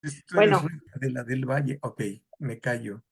Tú eres Bueno, de la del Valle. Ok, me callo.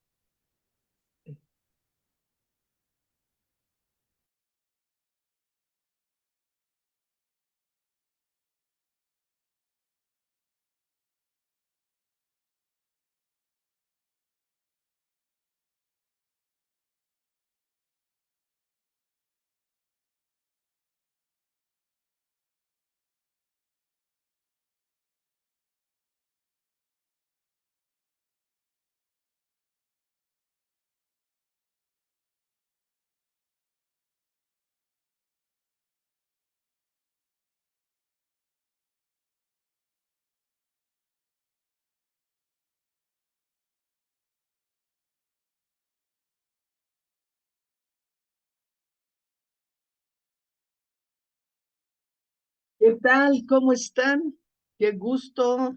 ¿qué tal? ¿Cómo están? Qué gusto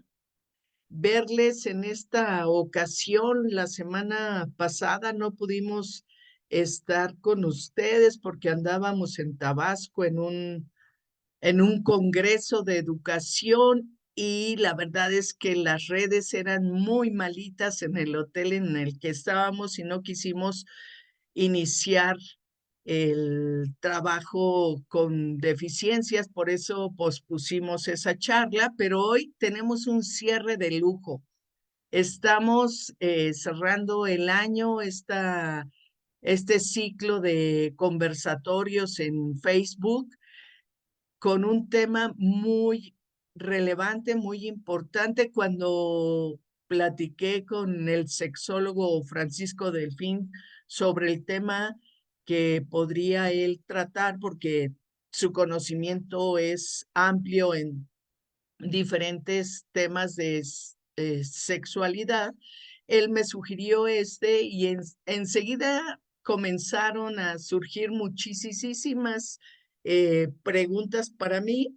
verles en esta ocasión. La semana pasada no pudimos estar con ustedes porque andábamos en Tabasco en un congreso de educación y la verdad es que las redes eran muy malitas en el hotel en el que estábamos y no quisimos iniciar el trabajo con deficiencias, por eso pospusimos esa charla, pero hoy tenemos un cierre de lujo. Estamos cerrando el año, este ciclo de conversatorios en Facebook con un tema muy relevante, muy importante. Cuando platiqué con el sexólogo Francisco Delfín sobre el tema que podría él tratar, porque su conocimiento es amplio en diferentes temas de sexualidad, él me sugirió este y enseguida comenzaron a surgir muchísimas preguntas para mí,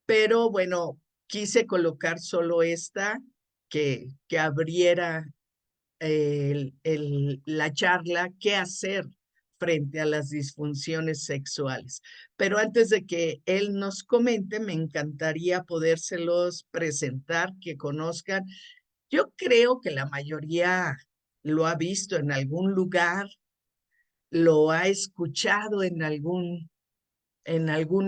pero bueno, quise colocar solo esta que abriera la charla, qué hacer frente a las disfunciones sexuales. Pero antes de que él nos comente, me encantaría podérselos presentar, que conozcan. Yo creo que la mayoría lo ha visto en algún lugar, lo ha escuchado en algún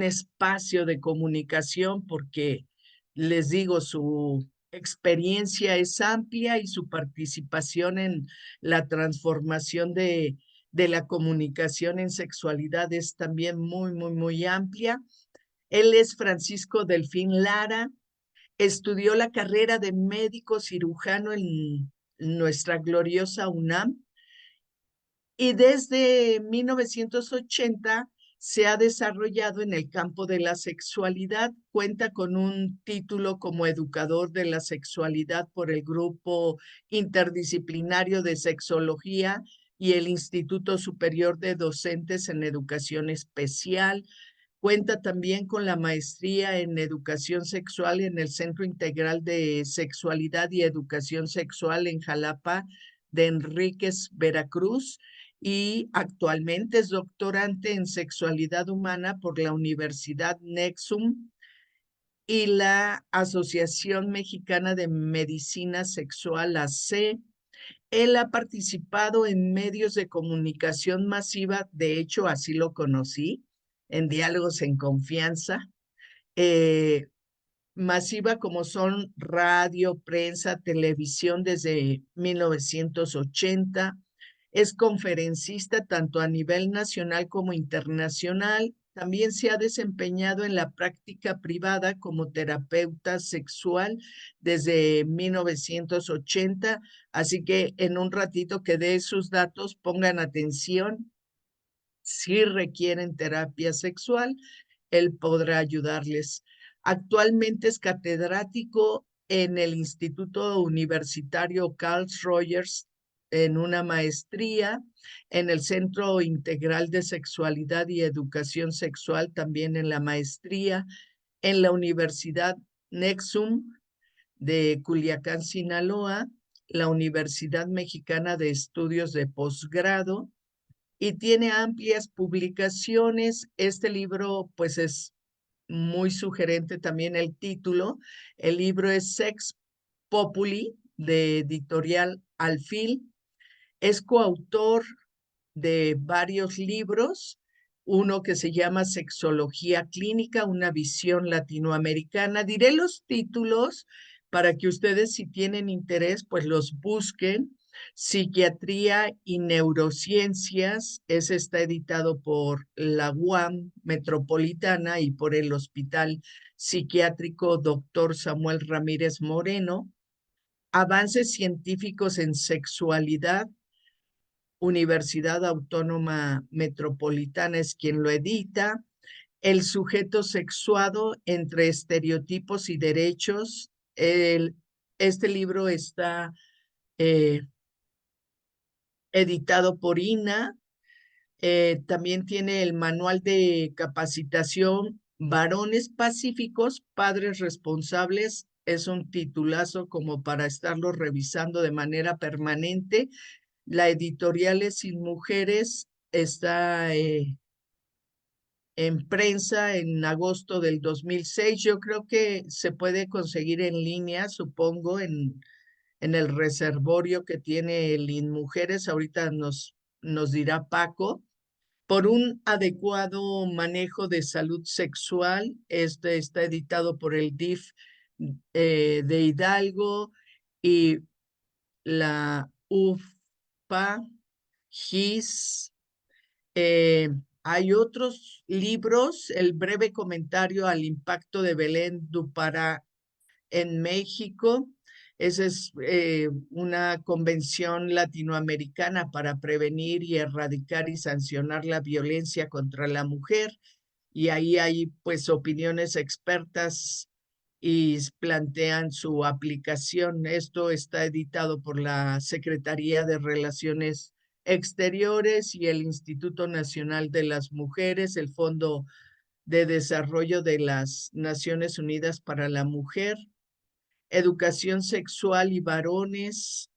espacio de comunicación, porque les digo, su experiencia es amplia y su participación en la transformación de la comunicación en sexualidad es también muy amplia. Él es Francisco Delfín Lara, estudió la carrera de médico cirujano en nuestra gloriosa UNAM y desde 1980 se ha desarrollado en el campo de la sexualidad. Cuenta con un título como educador de la sexualidad por el Grupo Interdisciplinario de Sexología y el Instituto Superior de Docentes en Educación Especial. Cuenta también con la maestría en educación sexual en el Centro Integral de Sexualidad y Educación Sexual en Jalapa de Enríquez, Veracruz, y actualmente es doctorante en sexualidad humana por la Universidad Nexum y la Asociación Mexicana de Medicina Sexual, AC. Él ha participado en medios de comunicación masiva, de hecho así lo conocí, en Diálogos en Confianza, eh, masiva como son radio, prensa, televisión desde 1980. Es conferencista tanto a nivel nacional como internacional. También se ha desempeñado en la práctica privada como terapeuta sexual desde 1980. Así que en un ratito que dé sus datos, pongan atención. Si requieren terapia sexual, él podrá ayudarles. Actualmente es catedrático en el Instituto Universitario Carl Rogers en una maestría, en el Centro Integral de Sexualidad y Educación Sexual también en la maestría, en la Universidad Nexum de Culiacán, Sinaloa, la Universidad Mexicana de Estudios de Posgrado, y tiene amplias publicaciones. Este libro, pues, es muy sugerente también el título. El libro es Sex Populi, de Editorial Alfil. Es coautor de varios libros, uno que se llama Sexología Clínica, una visión latinoamericana. Diré los títulos para que ustedes, si tienen interés, pues los busquen. Psiquiatría y Neurociencias, ese está editado por la UAM Metropolitana y por el Hospital Psiquiátrico Dr. Samuel Ramírez Moreno. Avances científicos en sexualidad, Universidad Autónoma Metropolitana es quien lo edita. El sujeto sexuado entre estereotipos y derechos. Este libro está eh, editado por INA. También tiene el manual de capacitación Varones Pacíficos, Padres Responsables. Es un titulazo como para estarlo revisando de manera permanente. La editorial es Sin Mujeres, está en prensa en agosto del 2006. Yo creo que se puede conseguir en línea, supongo, en el reservorio que tiene el InMujeres. Ahorita nos dirá Paco. Por un adecuado manejo de salud sexual. Este está editado por el DIF de Hidalgo y la UFPA, GIS. Eh, Hay otros libros, El breve comentario al impacto de Belén du Pará en México. Esa es una convención latinoamericana para prevenir y erradicar y sancionar la violencia contra la mujer. Y ahí hay pues opiniones expertas y plantean su aplicación. Esto está editado por la Secretaría de Relaciones Exteriores y el Instituto Nacional de las Mujeres, el Fondo de Desarrollo de las Naciones Unidas para la Mujer. Educación sexual y varones.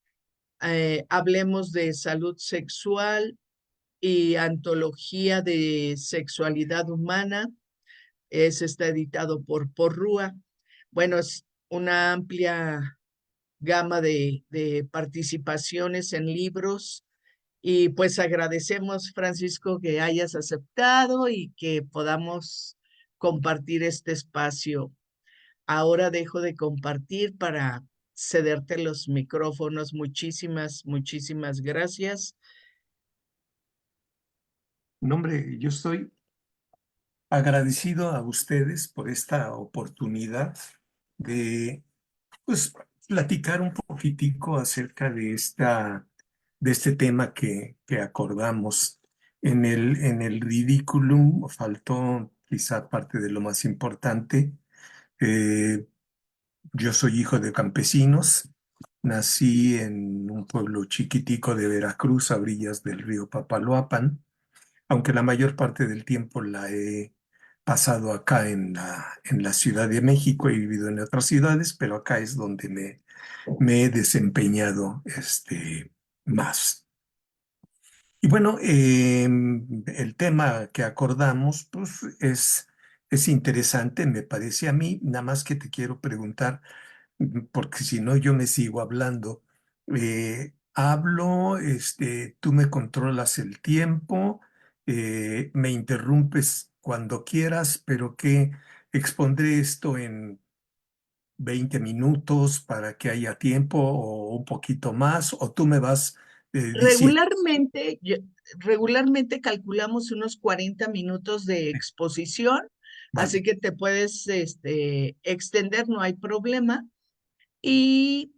Hablemos de salud sexual y antología de sexualidad humana. Ese está editado por Porrúa. Bueno, es una amplia gama de participaciones en libros y pues agradecemos, Francisco, que hayas aceptado y que podamos compartir este espacio. Ahora dejo de compartir para cederte los micrófonos. Muchísimas, muchísimas gracias. No, hombre, yo estoy agradecido a ustedes por esta oportunidad de, pues, platicar un poquitico acerca de este tema que acordamos. En el ridículum faltó quizá parte de lo más importante. Eh, yo soy hijo de campesinos. Nací en un pueblo chiquitico de Veracruz, a orillas del río Papaloapan, aunque la mayor parte del tiempo la he pasado acá en la Ciudad de México. He vivido en otras ciudades, pero acá es donde me he desempeñado más. Y bueno, el tema que acordamos, pues es interesante, me parece a mí. Nada más que te quiero preguntar, porque si no yo me sigo hablando. Hablo, tú me controlas el tiempo, me interrumpes cuando quieras, pero que expondré esto en 20 minutos para que haya tiempo o un poquito más, o tú me vas diciendo. Regularmente, regularmente calculamos unos 40 minutos de exposición, así Vale. que te puedes extender, no hay problema. Y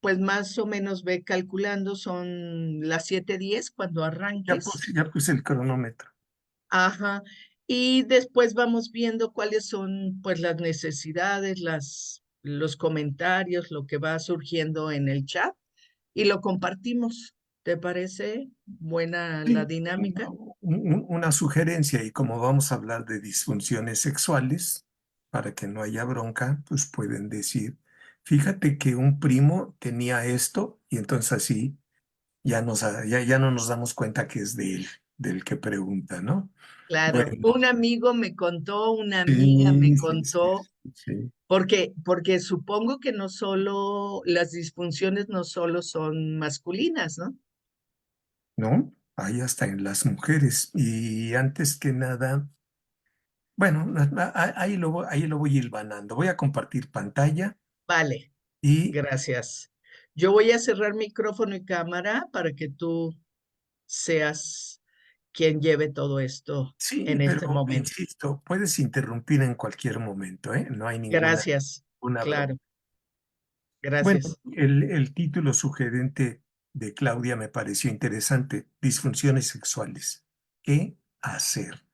pues más o menos ve calculando, son las 7:10 cuando Ya arranques. puse, ya puse el cronómetro. Ajá. Y después vamos viendo cuáles son pues las necesidades, los comentarios, lo que va surgiendo en el chat y lo compartimos. ¿Te parece buena la Sí, dinámica? una sugerencia, y como vamos a hablar de disfunciones sexuales, para que no haya bronca, pues pueden decir, fíjate que un primo tenía esto, y entonces así ya no nos damos cuenta que es de él, del que pregunta, ¿no? Claro, Bueno, un amigo me contó, una amiga me sí, sí, sí. contó. sí, Porque supongo que no solo, las disfunciones no solo son masculinas, ¿no? ¿no? Hay hasta en las mujeres. Y antes que nada, bueno, ahí lo voy hilvanando. Voy a compartir pantalla Vale, y gracias. Yo voy a cerrar micrófono y cámara para que tú seas quien lleve todo esto sí, en este pero momento. insisto, puedes interrumpir en cualquier momento, ¿eh? No hay Gracias, ninguna broma. claro, Bueno, gracias. el título sugerente de Claudia me pareció interesante, disfunciones sexuales. ¿Qué hacer?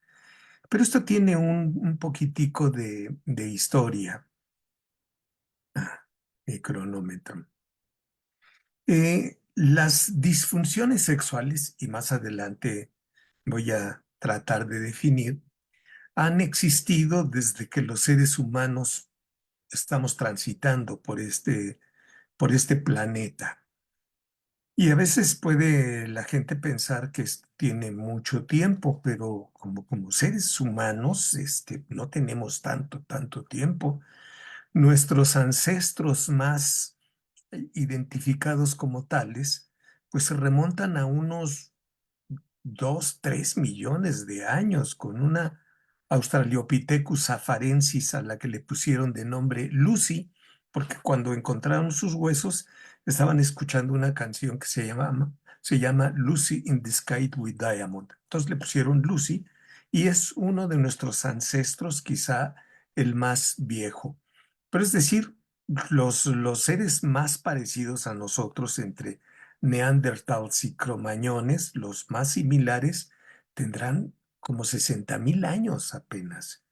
Pero esto tiene un poquitico de historia. Mi cronómetro. Las disfunciones sexuales, y más adelante voy a tratar de definir, han existido desde que los seres humanos estamos transitando por este planeta. Y a veces puede la gente pensar que tiene mucho tiempo, pero como seres humanos, no tenemos tanto tiempo. Nuestros ancestros más identificados como tales, pues se remontan a unos 2, 3 millones de años con una Australopithecus afarensis a la que le pusieron de nombre Lucy, porque cuando encontraron sus huesos estaban escuchando una canción que se llama Lucy in the Sky with Diamond. Entonces le pusieron Lucy y es uno de nuestros ancestros, quizá el más viejo. Pero es decir, los seres más parecidos a nosotros entre neandertals y cromañones, los más similares, tendrán como 60.000 años apenas.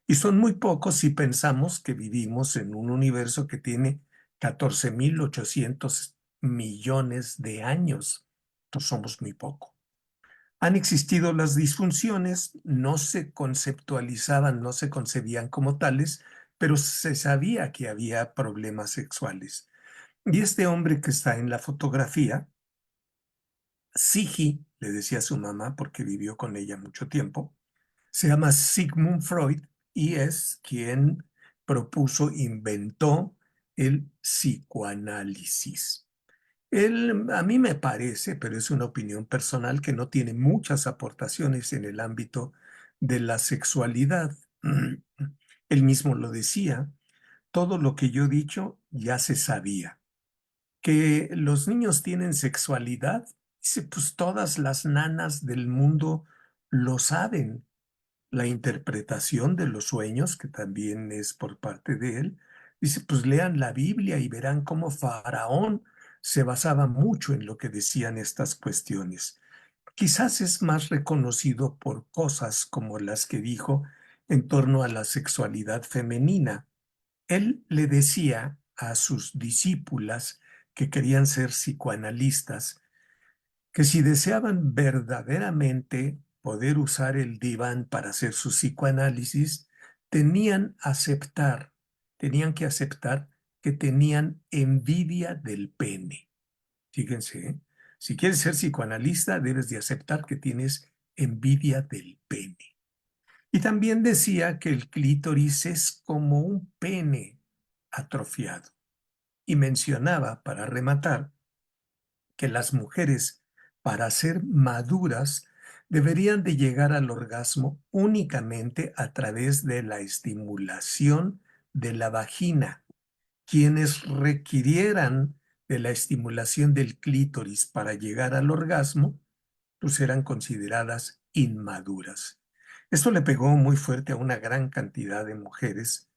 Y son muy pocos si pensamos que vivimos en un universo que tiene 14.800 millones de años. Entonces somos muy poco. Han existido las disfunciones, no se conceptualizaban, no se concebían como tales, pero se sabía que había problemas sexuales. Y este hombre que está en la fotografía, Sigi, le decía a su mamá porque vivió con ella mucho tiempo, se llama Sigmund Freud y es quien propuso, inventó el psicoanálisis. Él, a mí me parece, pero es una opinión personal, que no tiene muchas aportaciones en el ámbito de la sexualidad. Él mismo lo decía, todo lo que yo he dicho ya se sabía. Que los niños tienen sexualidad, dice, pues todas las nanas del mundo lo saben. La interpretación de los sueños, que también es por parte de él, dice, pues lean la Biblia y verán cómo Faraón se basaba mucho en lo que decían estas cuestiones. Quizás es más reconocido por cosas como las que dijo en torno a la sexualidad femenina. Él le decía a sus discípulas que querían ser psicoanalistas que si deseaban verdaderamente poder usar el diván para hacer su psicoanálisis, tenían que aceptar que tenían envidia del pene. Fíjense, ¿eh? Si quieres ser psicoanalista, debes de aceptar que tienes envidia del pene. Y también decía que el clítoris es como un pene atrofiado. Y mencionaba, para rematar, que las mujeres, para ser maduras, deberían de llegar al orgasmo únicamente a través de la estimulación de la vagina. Quienes requirieran de la estimulación del clítoris para llegar al orgasmo, pues eran consideradas inmaduras. Esto le pegó muy fuerte a una gran cantidad de mujeres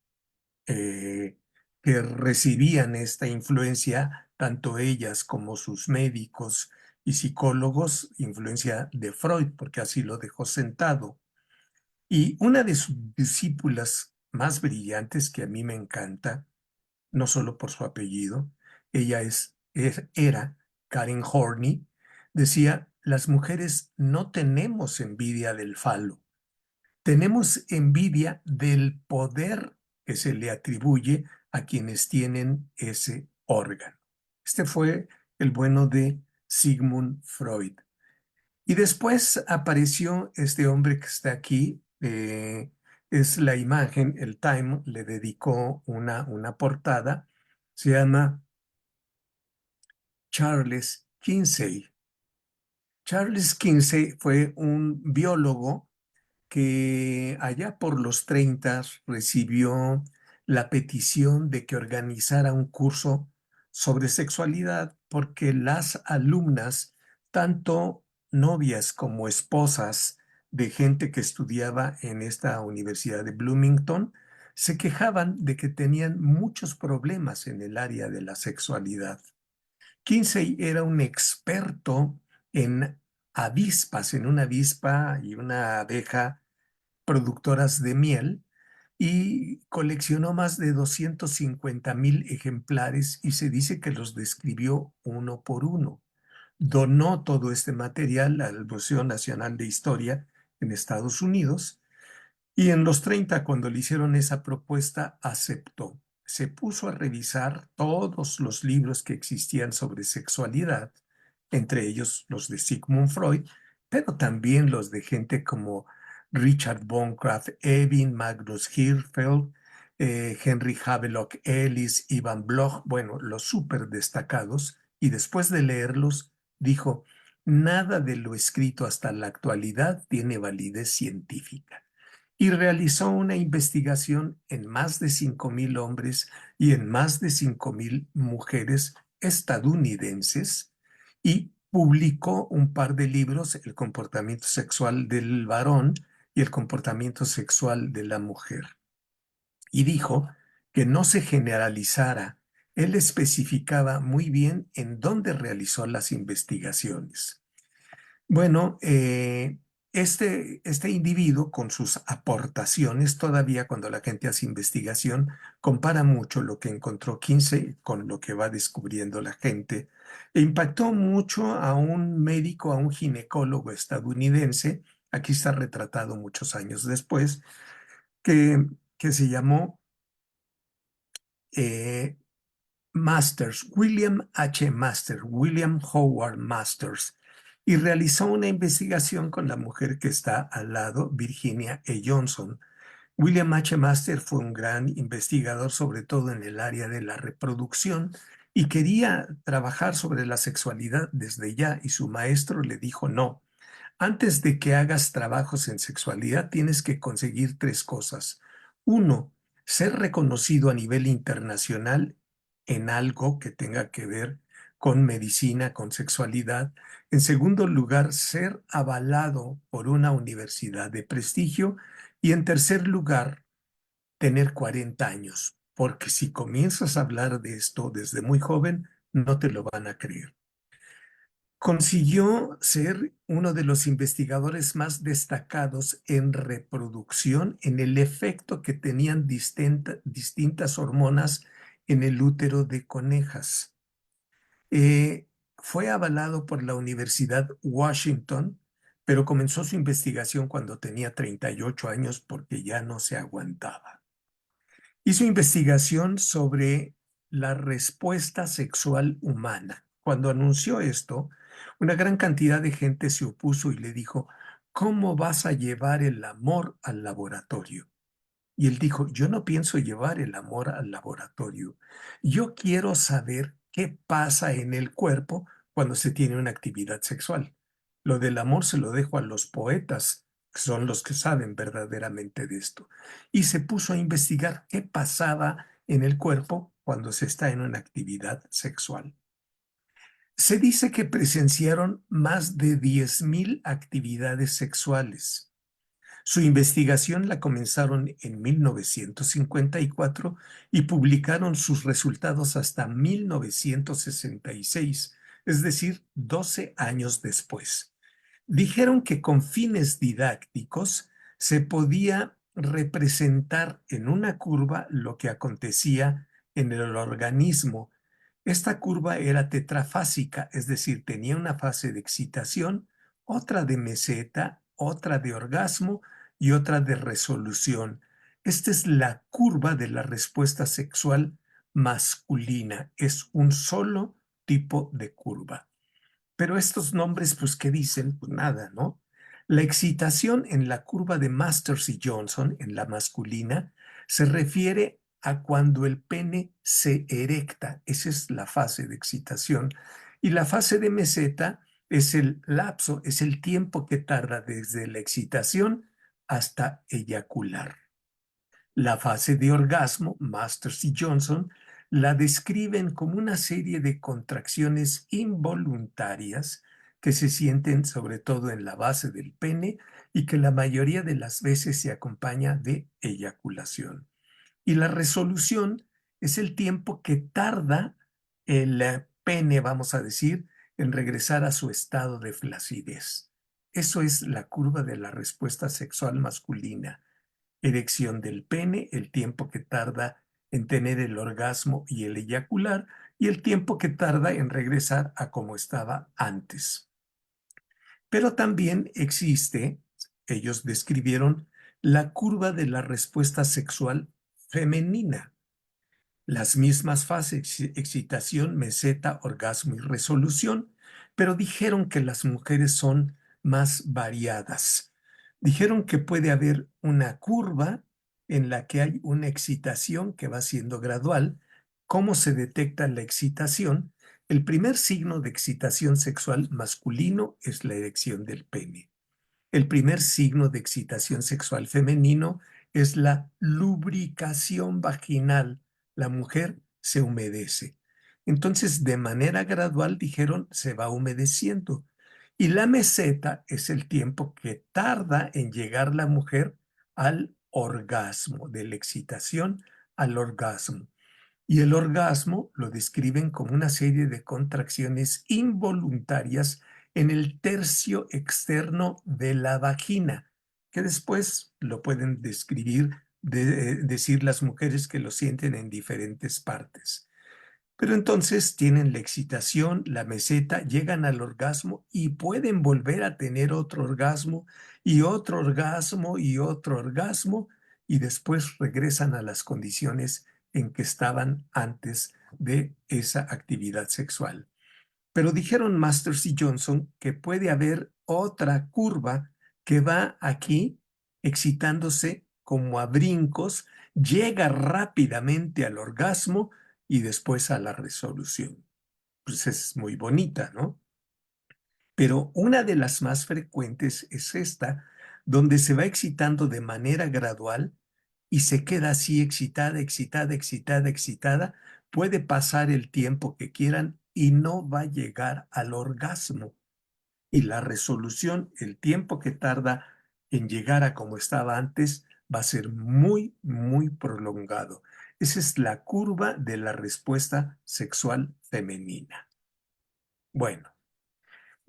eh, que recibían esta influencia, tanto ellas como sus médicos y psicólogos, influencia de Freud, porque así lo dejó sentado. Y una de sus discípulas más brillantes, que a mí me encanta, no solo por su apellido, ella era Karen Horney, decía, las mujeres no tenemos envidia del falo, tenemos envidia del poder que se le atribuye a quienes tienen ese órgano. Este fue el bueno de Sigmund Freud. Y después apareció este hombre que está aquí, es la imagen, el Time le dedicó una portada, se llama Charles Kinsey. Charles Kinsey fue un biólogo que allá por los 30 recibió la petición de que organizara un curso sobre sexualidad porque las alumnas, tanto novias como esposas de gente que estudiaba en esta Universidad de Bloomington, se quejaban de que tenían muchos problemas en el área de la sexualidad. Kinsey era un experto en avispas, en una avispa y una abeja productoras de miel y coleccionó más de 250,000 ejemplares y se dice que los describió uno por uno. Donó todo este material al Museo Nacional de Historia en Estados Unidos y en los 30, cuando le hicieron esa propuesta, aceptó. Se puso a revisar todos los libros que existían sobre sexualidad, entre ellos los de Sigmund Freud, pero también los de gente como Richard von Krafft-Ebing, Magnus Hirschfeld, Henry Havelock Ellis, Ivan Bloch, bueno, los súper destacados, y después de leerlos, dijo, nada de lo escrito hasta la actualidad tiene validez científica y realizó una investigación en más de 5,000 hombres y en más de 5,000 mujeres estadounidenses y publicó un par de libros, El comportamiento sexual del varón y El comportamiento sexual de la mujer. Y dijo que no se generalizara. Él especificaba muy bien en dónde realizó las investigaciones. Bueno, este individuo con sus aportaciones, todavía cuando la gente hace investigación, compara mucho lo que encontró Kinsey con lo que va descubriendo la gente. E impactó mucho a un médico, a un ginecólogo estadounidense, aquí está retratado muchos años después, que, que se llamó eh, Masters, William H. Masters, William Howard Masters, y realizó una investigación con la mujer que está al lado, Virginia E. Johnson. William H. Masters fue un gran investigador, sobre todo en el área de la reproducción, y quería trabajar sobre la sexualidad desde ya, y su maestro le dijo no. Antes de que hagas trabajos en sexualidad, tienes que conseguir tres cosas. Uno, ser reconocido a nivel internacional en algo que tenga que ver con medicina, con sexualidad. En segundo lugar, ser avalado por una universidad de prestigio. Y en tercer lugar, tener 40 años, porque si comienzas a hablar de esto desde muy joven, no te lo van a creer. Consiguió ser uno de los investigadores más destacados en reproducción, en el efecto que tenían distintas hormonas en el útero de conejas. Fue avalado por la Universidad Washington, pero comenzó su investigación cuando tenía 38 años porque ya no se aguantaba. Hizo investigación sobre la respuesta sexual humana. Cuando anunció esto, una gran cantidad de gente se opuso y le dijo, ¿cómo vas a llevar el amor al laboratorio? Y él dijo, yo no pienso llevar el amor al laboratorio. Yo quiero saber qué pasa en el cuerpo cuando se tiene una actividad sexual. Lo del amor se lo dejo a los poetas, que son los que saben verdaderamente de esto. Y se puso a investigar qué pasaba en el cuerpo cuando se está en una actividad sexual. Se dice que presenciaron más de 10,000 actividades sexuales. Su investigación la comenzaron en 1954 y publicaron sus resultados hasta 1966, es decir, 12 años después. Dijeron que con fines didácticos se podía representar en una curva lo que acontecía en el organismo. Esta curva era tetrafásica, es decir, tenía una fase de excitación, otra de meseta, otra de orgasmo y otra de resolución. Esta es la curva de la respuesta sexual masculina. Es un solo tipo de curva. Pero estos nombres, pues, ¿qué dicen? Pues nada, ¿no? La excitación en la curva de Masters y Johnson, en la masculina, se refiere a cuando el pene se erecta. Esa es la fase de excitación. Y la fase de meseta es el lapso, es el tiempo que tarda desde la excitación hasta eyacular. La fase de orgasmo, Masters y Johnson, la describen como una serie de contracciones involuntarias que se sienten sobre todo en la base del pene y que la mayoría de las veces se acompaña de eyaculación. Y la resolución es el tiempo que tarda el pene, vamos a decir, en regresar a su estado de flacidez. Eso es la curva de la respuesta sexual masculina. Erección del pene, el tiempo que tarda en tener el orgasmo y el eyacular, y el tiempo que tarda en regresar a como estaba antes. Pero también existe, ellos describieron, la curva de la respuesta sexual femenina. Las mismas fases, excitación, meseta, orgasmo y resolución, pero dijeron que las mujeres son más variadas. Dijeron que puede haber una curva en la que hay una excitación que va siendo gradual. ¿Cómo se detecta la excitación? El primer signo de excitación sexual masculino es la erección del pene. El primer signo de excitación sexual femenino es la lubricación vaginal. La mujer se humedece. Entonces, de manera gradual, dijeron, se va humedeciendo. Y la meseta es el tiempo que tarda en llegar la mujer al orgasmo, de la excitación al orgasmo. Y el orgasmo lo describen como una serie de contracciones involuntarias en el tercio externo de la vagina, que después lo pueden decir las mujeres que lo sienten en diferentes partes. Pero entonces tienen la excitación, la meseta, llegan al orgasmo y pueden volver a tener otro orgasmo y otro orgasmo y otro orgasmo y después regresan a las condiciones en que estaban antes de esa actividad sexual. Pero dijeron Masters y Johnson que puede haber otra curva que va aquí excitándose como a brincos, llega rápidamente al orgasmo y después a la resolución. Pues es muy bonita, ¿no? Pero una de las más frecuentes es esta, donde se va excitando de manera gradual y se queda así excitada, excitada, excitada, excitada. Puede pasar el tiempo que quieran y no va a llegar al orgasmo. Y la resolución, el tiempo que tarda en llegar a como estaba antes, va a ser muy, muy prolongado. Esa es la curva de la respuesta sexual femenina. Bueno,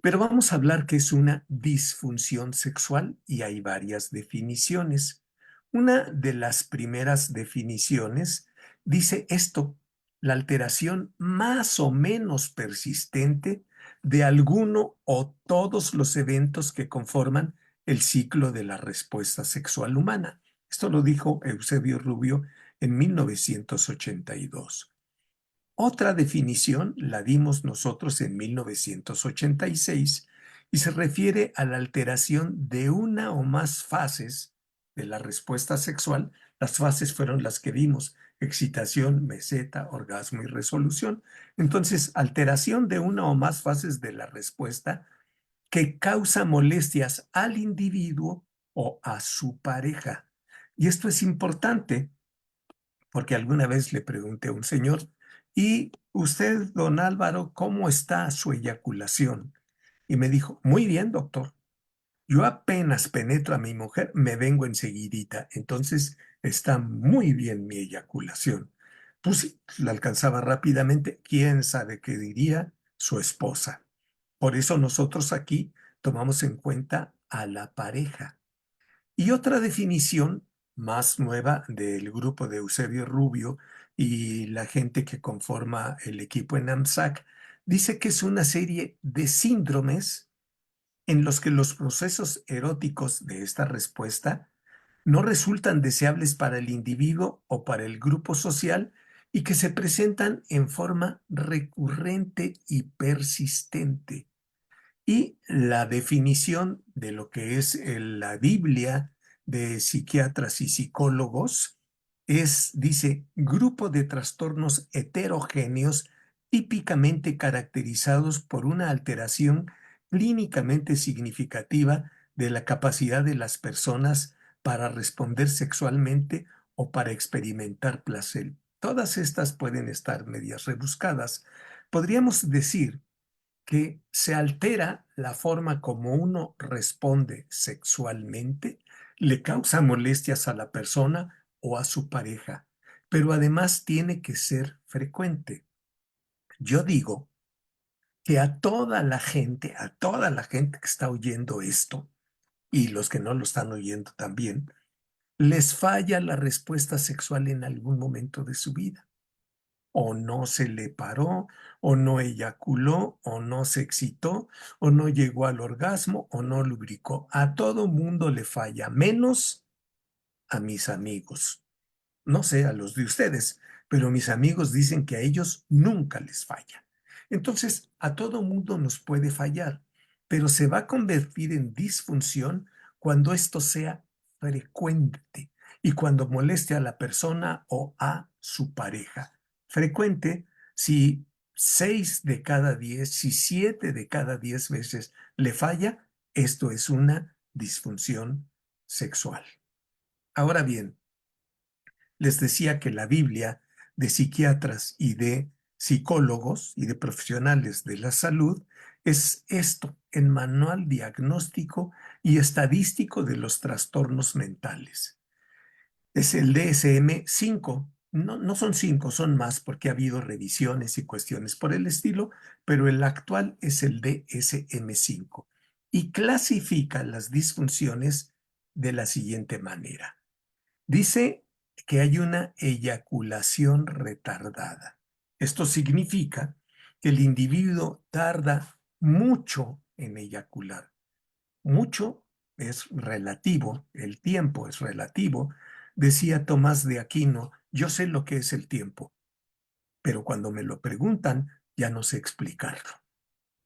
pero vamos a hablar qué es una disfunción sexual y hay varias definiciones. Una de las primeras definiciones dice esto: la alteración más o menos persistente de alguno o todos los eventos que conforman el ciclo de la respuesta sexual humana. Esto lo dijo Eusebio Rubio en 1982. Otra definición la dimos nosotros en 1986 y se refiere a la alteración de una o más fases de la respuesta sexual. Las fases fueron las que vimos: excitación, meseta, orgasmo y resolución. Entonces, alteración de una o más fases de la respuesta que causa molestias al individuo o a su pareja. Y esto es importante porque alguna vez le pregunté a un señor: ¿y usted, don Álvaro, cómo está su eyaculación? Y me dijo: muy bien, doctor. Yo apenas penetro a mi mujer, me vengo enseguidita. Entonces está muy bien mi eyaculación. Pues sí, la alcanzaba rápidamente. ¿Quién sabe qué diría su esposa? Por eso nosotros aquí tomamos en cuenta a la pareja. Y otra definición más nueva del grupo de Eusebio Rubio y la gente que conforma el equipo en AMSAC dice que es una serie de síndromes en los que los procesos eróticos de esta respuesta no resultan deseables para el individuo o para el grupo social y que se presentan en forma recurrente y persistente. Y la definición de lo que es la Biblia de psiquiatras y psicólogos dice, grupo de trastornos heterogéneos típicamente caracterizados por una alteración clínicamente significativa de la capacidad de las personas para responder sexualmente o para experimentar placer. Todas estas pueden estar medias rebuscadas. Podríamos decir que se altera la forma como uno responde sexualmente, le causa molestias a la persona o a su pareja, pero además tiene que ser frecuente. Yo digo que a toda la gente que está oyendo esto, y los que no lo están oyendo también, les falla la respuesta sexual en algún momento de su vida. O no se le paró, o no eyaculó, o no se excitó, o no llegó al orgasmo, o no lubricó. A todo mundo le falla, menos a mis amigos. No sé a los de ustedes, pero mis amigos dicen que a ellos nunca les falla. Entonces, a todo mundo nos puede fallar, pero se va a convertir en disfunción cuando esto sea frecuente y cuando moleste a la persona o a su pareja. Frecuente si 6 de cada 10, si 7 de cada 10 veces le falla, esto es una disfunción sexual. Ahora bien, les decía que la Biblia de psiquiatras y de psicólogos y de profesionales de la salud es esto, el manual diagnóstico y estadístico de los trastornos mentales. Es el DSM-5. No, no son 5, son más porque ha habido revisiones y cuestiones por el estilo, pero el actual es el DSM-5 y clasifica las disfunciones de la siguiente manera. Dice que hay una eyaculación retardada. Esto significa que el individuo tarda mucho en eyacular. Mucho es relativo, el tiempo es relativo. Decía Tomás de Aquino, yo sé lo que es el tiempo, pero cuando me lo preguntan, ya no sé explicarlo.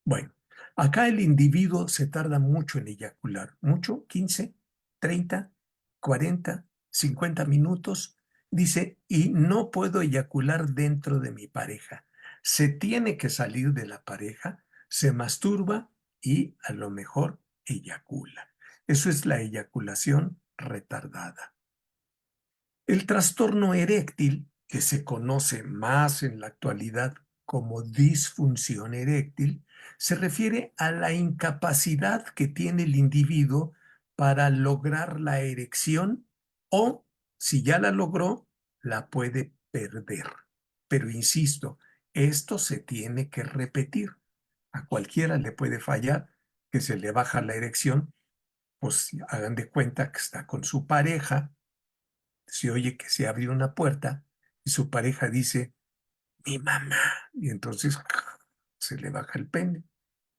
Bueno, acá el individuo se tarda mucho en eyacular, mucho, 15, 30, 40, 50 minutos, dice, y no puedo eyacular dentro de mi pareja. Se tiene que salir de la pareja, se masturba y a lo mejor eyacula. Eso es la eyaculación retardada. El trastorno eréctil, que se conoce más en la actualidad como disfunción eréctil, se refiere a la incapacidad que tiene el individuo para lograr la erección o, si ya la logró, la puede perder. Pero insisto, esto se tiene que repetir. A cualquiera le puede fallar que se le baja la erección, pues hagan de cuenta que está con su pareja, se oye que se abre una puerta y su pareja dice, mi mamá, y entonces se le baja el pene,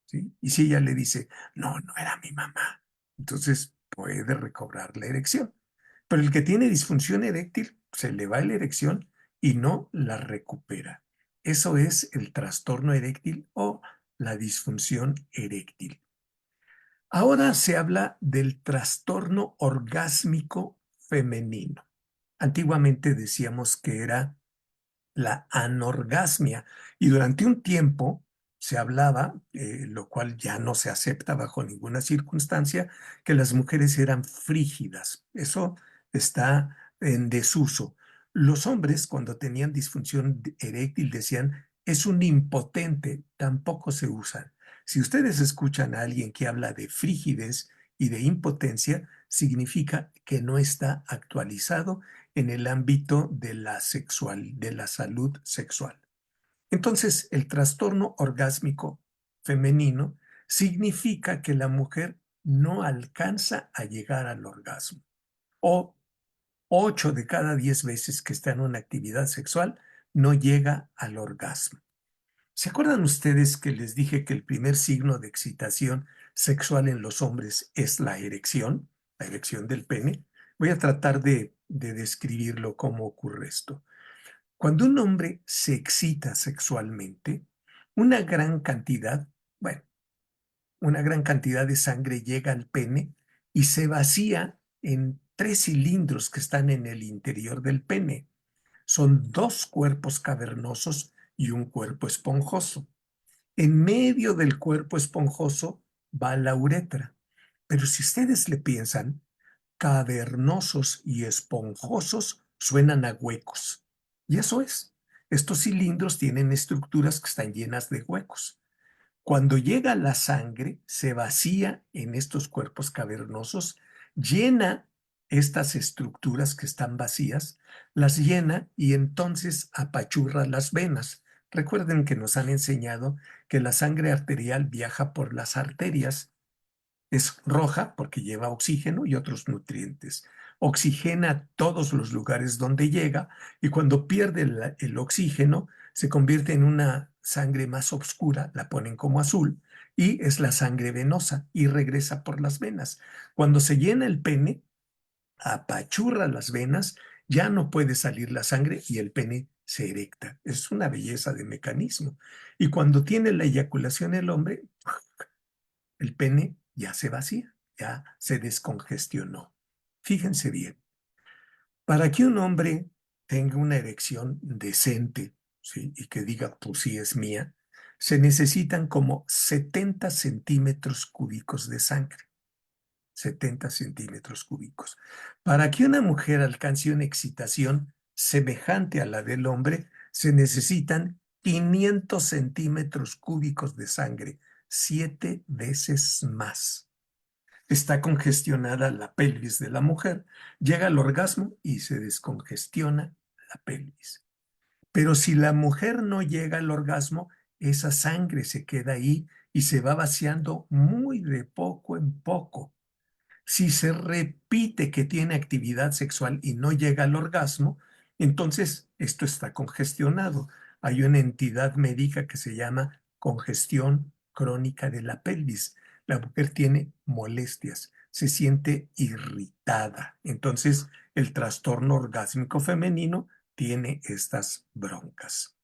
¿sí? Y si ella le dice, no, no era mi mamá, entonces puede recobrar la erección. Pero el que tiene disfunción eréctil, se le va la erección y no la recupera. Eso es el trastorno eréctil o la disfunción eréctil. Ahora se habla del trastorno orgásmico femenino. Antiguamente decíamos que era la anorgasmia y durante un tiempo se hablaba, lo cual ya no se acepta bajo ninguna circunstancia, que las mujeres eran frígidas. Eso está en desuso. Los hombres, cuando tenían disfunción eréctil, decían, es un impotente, tampoco se usan. Si ustedes escuchan a alguien que habla de frigidez y de impotencia, significa que no está actualizado en el ámbito de de la salud sexual. Entonces, el trastorno orgásmico femenino significa que la mujer no alcanza a llegar al orgasmo. O 8 de cada 10 veces que está en una actividad sexual no llega al orgasmo. ¿Se acuerdan ustedes que les dije que el primer signo de excitación sexual en los hombres es la erección del pene? Voy a tratar de describirlo cómo ocurre esto. Cuando un hombre se excita sexualmente, una gran cantidad, bueno, una gran cantidad de sangre llega al pene y se vacía en tres cilindros que están en el interior del pene. Son dos cuerpos cavernosos y un cuerpo esponjoso. En medio del cuerpo esponjoso va la uretra. Pero si ustedes le piensan, cavernosos y esponjosos suenan a huecos. Y eso es. Estos cilindros tienen estructuras que están llenas de huecos. Cuando llega la sangre, se vacía en estos cuerpos cavernosos, llena estas estructuras que están vacías, las llena y entonces apachurra las venas. Recuerden que nos han enseñado que la sangre arterial viaja por las arterias, es roja porque lleva oxígeno y otros nutrientes. Oxigena todos los lugares donde llega y cuando pierde el oxígeno se convierte en una sangre más oscura, la ponen como azul y es la sangre venosa y regresa por las venas. Cuando se llena el pene, apachurra las venas, ya no puede salir la sangre y el pene se erecta. Es una belleza de mecanismo. Y cuando tiene la eyaculación el hombre, el pene ya se vacía, ya se descongestionó. Fíjense bien, para que un hombre tenga una erección decente, ¿sí? Y que diga, pues sí es mía, se necesitan como 70 centímetros cúbicos de sangre. 70 centímetros cúbicos. Para que una mujer alcance una excitación semejante a la del hombre, se necesitan 500 centímetros cúbicos de sangre, 7 veces más. Está congestionada la pelvis de la mujer, llega al orgasmo y se descongestiona la pelvis. Pero si la mujer no llega al orgasmo, esa sangre se queda ahí y se va vaciando muy de poco en poco. Si se repite que tiene actividad sexual y no llega al orgasmo, entonces esto está congestionado. Hay una entidad médica que se llama congestión crónica de la pelvis. La mujer tiene molestias, se siente irritada. Entonces, el trastorno orgásmico femenino tiene estas broncas.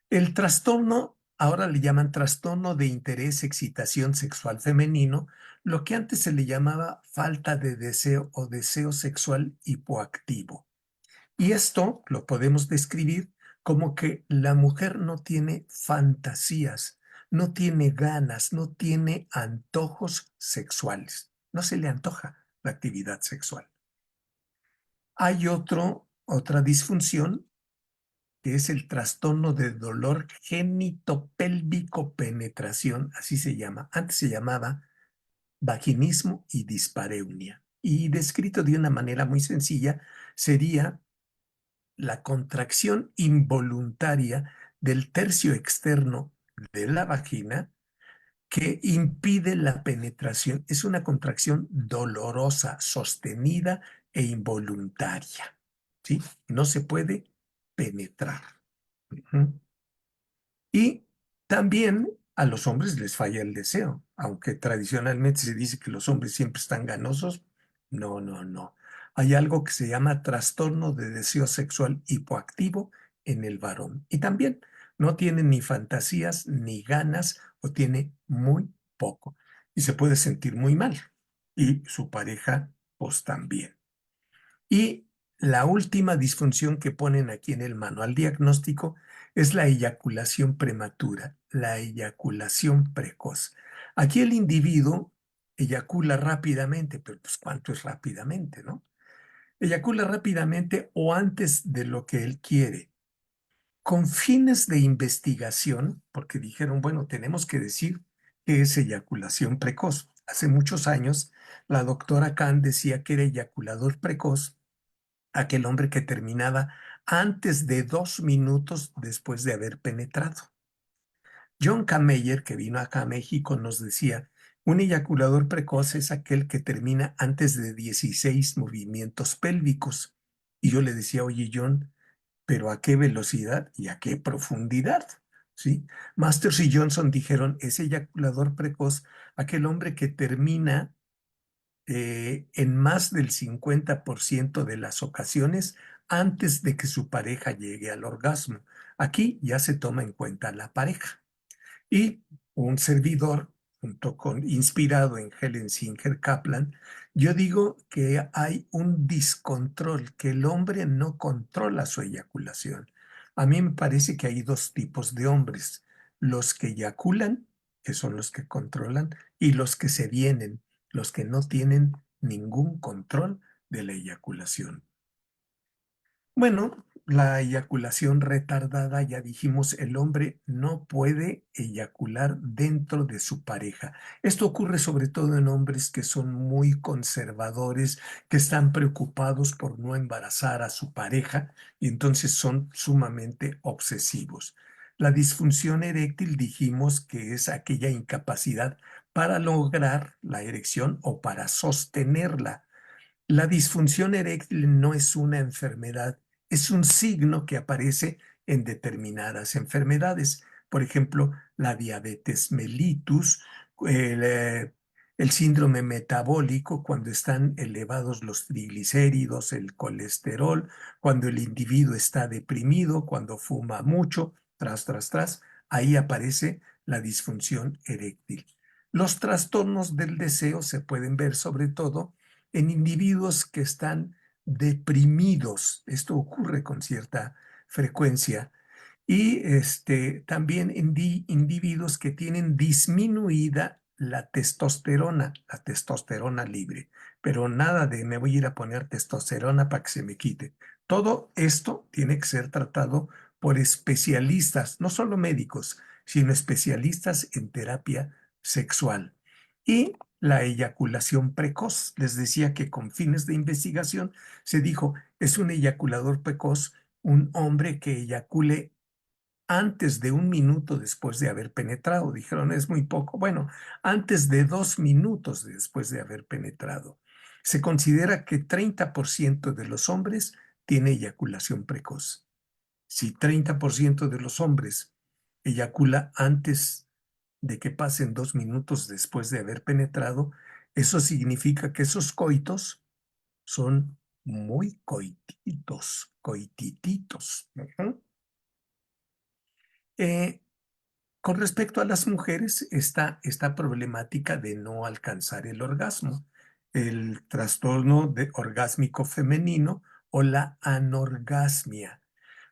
El trastorno, ahora le llaman trastorno de interés, excitación sexual femenino, lo que antes se le llamaba falta de deseo o deseo sexual hipoactivo. Y esto lo podemos describir como que la mujer no tiene fantasías, no tiene ganas, no tiene antojos sexuales. No se le antoja la actividad sexual. Hay otra disfunción que es el trastorno de dolor genitopélvico penetración, así se llama. Antes se llamaba vaginismo y dispareunia. Y descrito de una manera muy sencilla, sería la contracción involuntaria del tercio externo de la vagina que impide la penetración. Es una contracción dolorosa, sostenida e involuntaria. ¿Sí? No se puede penetrar. Ujú. Y también a los hombres les falla el deseo, aunque tradicionalmente se dice que los hombres siempre están ganosos. No, no, no. Hay algo que se llama trastorno de deseo sexual hipoactivo en el varón. Y también no tiene ni fantasías ni ganas o tiene muy poco. Y se puede sentir muy mal. Y su pareja, pues también. Y la última disfunción que ponen aquí en el manual diagnóstico es la eyaculación prematura, la eyaculación precoz. Aquí el individuo eyacula rápidamente, pero pues ¿cuánto es rápidamente, no? Eyacula rápidamente o antes de lo que él quiere. Con fines de investigación, porque dijeron, bueno, tenemos que decir qué es eyaculación precoz. Hace muchos años, la doctora Kahn decía que era eyaculador precoz aquel hombre que terminaba antes de 2 minutos después de haber penetrado. John K. Meyer, que vino acá a México, nos decía, un eyaculador precoz es aquel que termina antes de 16 movimientos pélvicos. Y yo le decía, oye John, pero ¿a qué velocidad y a qué profundidad? ¿Sí? Masters y Johnson dijeron, ese eyaculador precoz, aquel hombre que termina en más del 50% de las ocasiones antes de que su pareja llegue al orgasmo. Aquí ya se toma en cuenta la pareja. Y un servidor, inspirado en Helen Singer Kaplan, yo digo que hay un discontrol, que el hombre no controla su eyaculación. A mí me parece que hay dos tipos de hombres, los que eyaculan, que son los que controlan, y los que se vienen, los que no tienen ningún control de la eyaculación. Bueno, la eyaculación retardada, ya dijimos, el hombre no puede eyacular dentro de su pareja. Esto ocurre sobre todo en hombres que son muy conservadores, que están preocupados por no embarazar a su pareja y entonces son sumamente obsesivos. La disfunción eréctil dijimos que es aquella incapacidad para lograr la erección o para sostenerla. La disfunción eréctil no es una enfermedad, es un signo que aparece en determinadas enfermedades. Por ejemplo, la diabetes mellitus, el, eh, el síndrome metabólico, cuando están elevados los triglicéridos, el colesterol, cuando el individuo está deprimido, cuando fuma mucho, tras, ahí aparece la disfunción eréctil. Los trastornos del deseo se pueden ver sobre todo en individuos que están deprimidos. Esto ocurre con cierta frecuencia. Y también en individuos que tienen disminuida la testosterona libre. Pero nada de me voy a ir a poner testosterona para que se me quite. Todo esto tiene que ser tratado por especialistas, no solo médicos, sino especialistas en terapia sexual. Y la eyaculación precoz. Les decía que con fines de investigación se dijo, es un eyaculador precoz un hombre que eyacule antes de 1 minuto después de haber penetrado. Dijeron, es muy poco. Bueno, antes de 2 minutos después de haber penetrado. Se considera que 30% de los hombres tiene eyaculación precoz. Si 30% de los hombres eyacula antes de que pasen 2 minutos después de haber penetrado, eso significa que esos coitos son muy coititos, coitititos. Ujú. Eh, con respecto a las mujeres, está esta problemática de no alcanzar el orgasmo, el trastorno orgásmico femenino o la anorgasmia.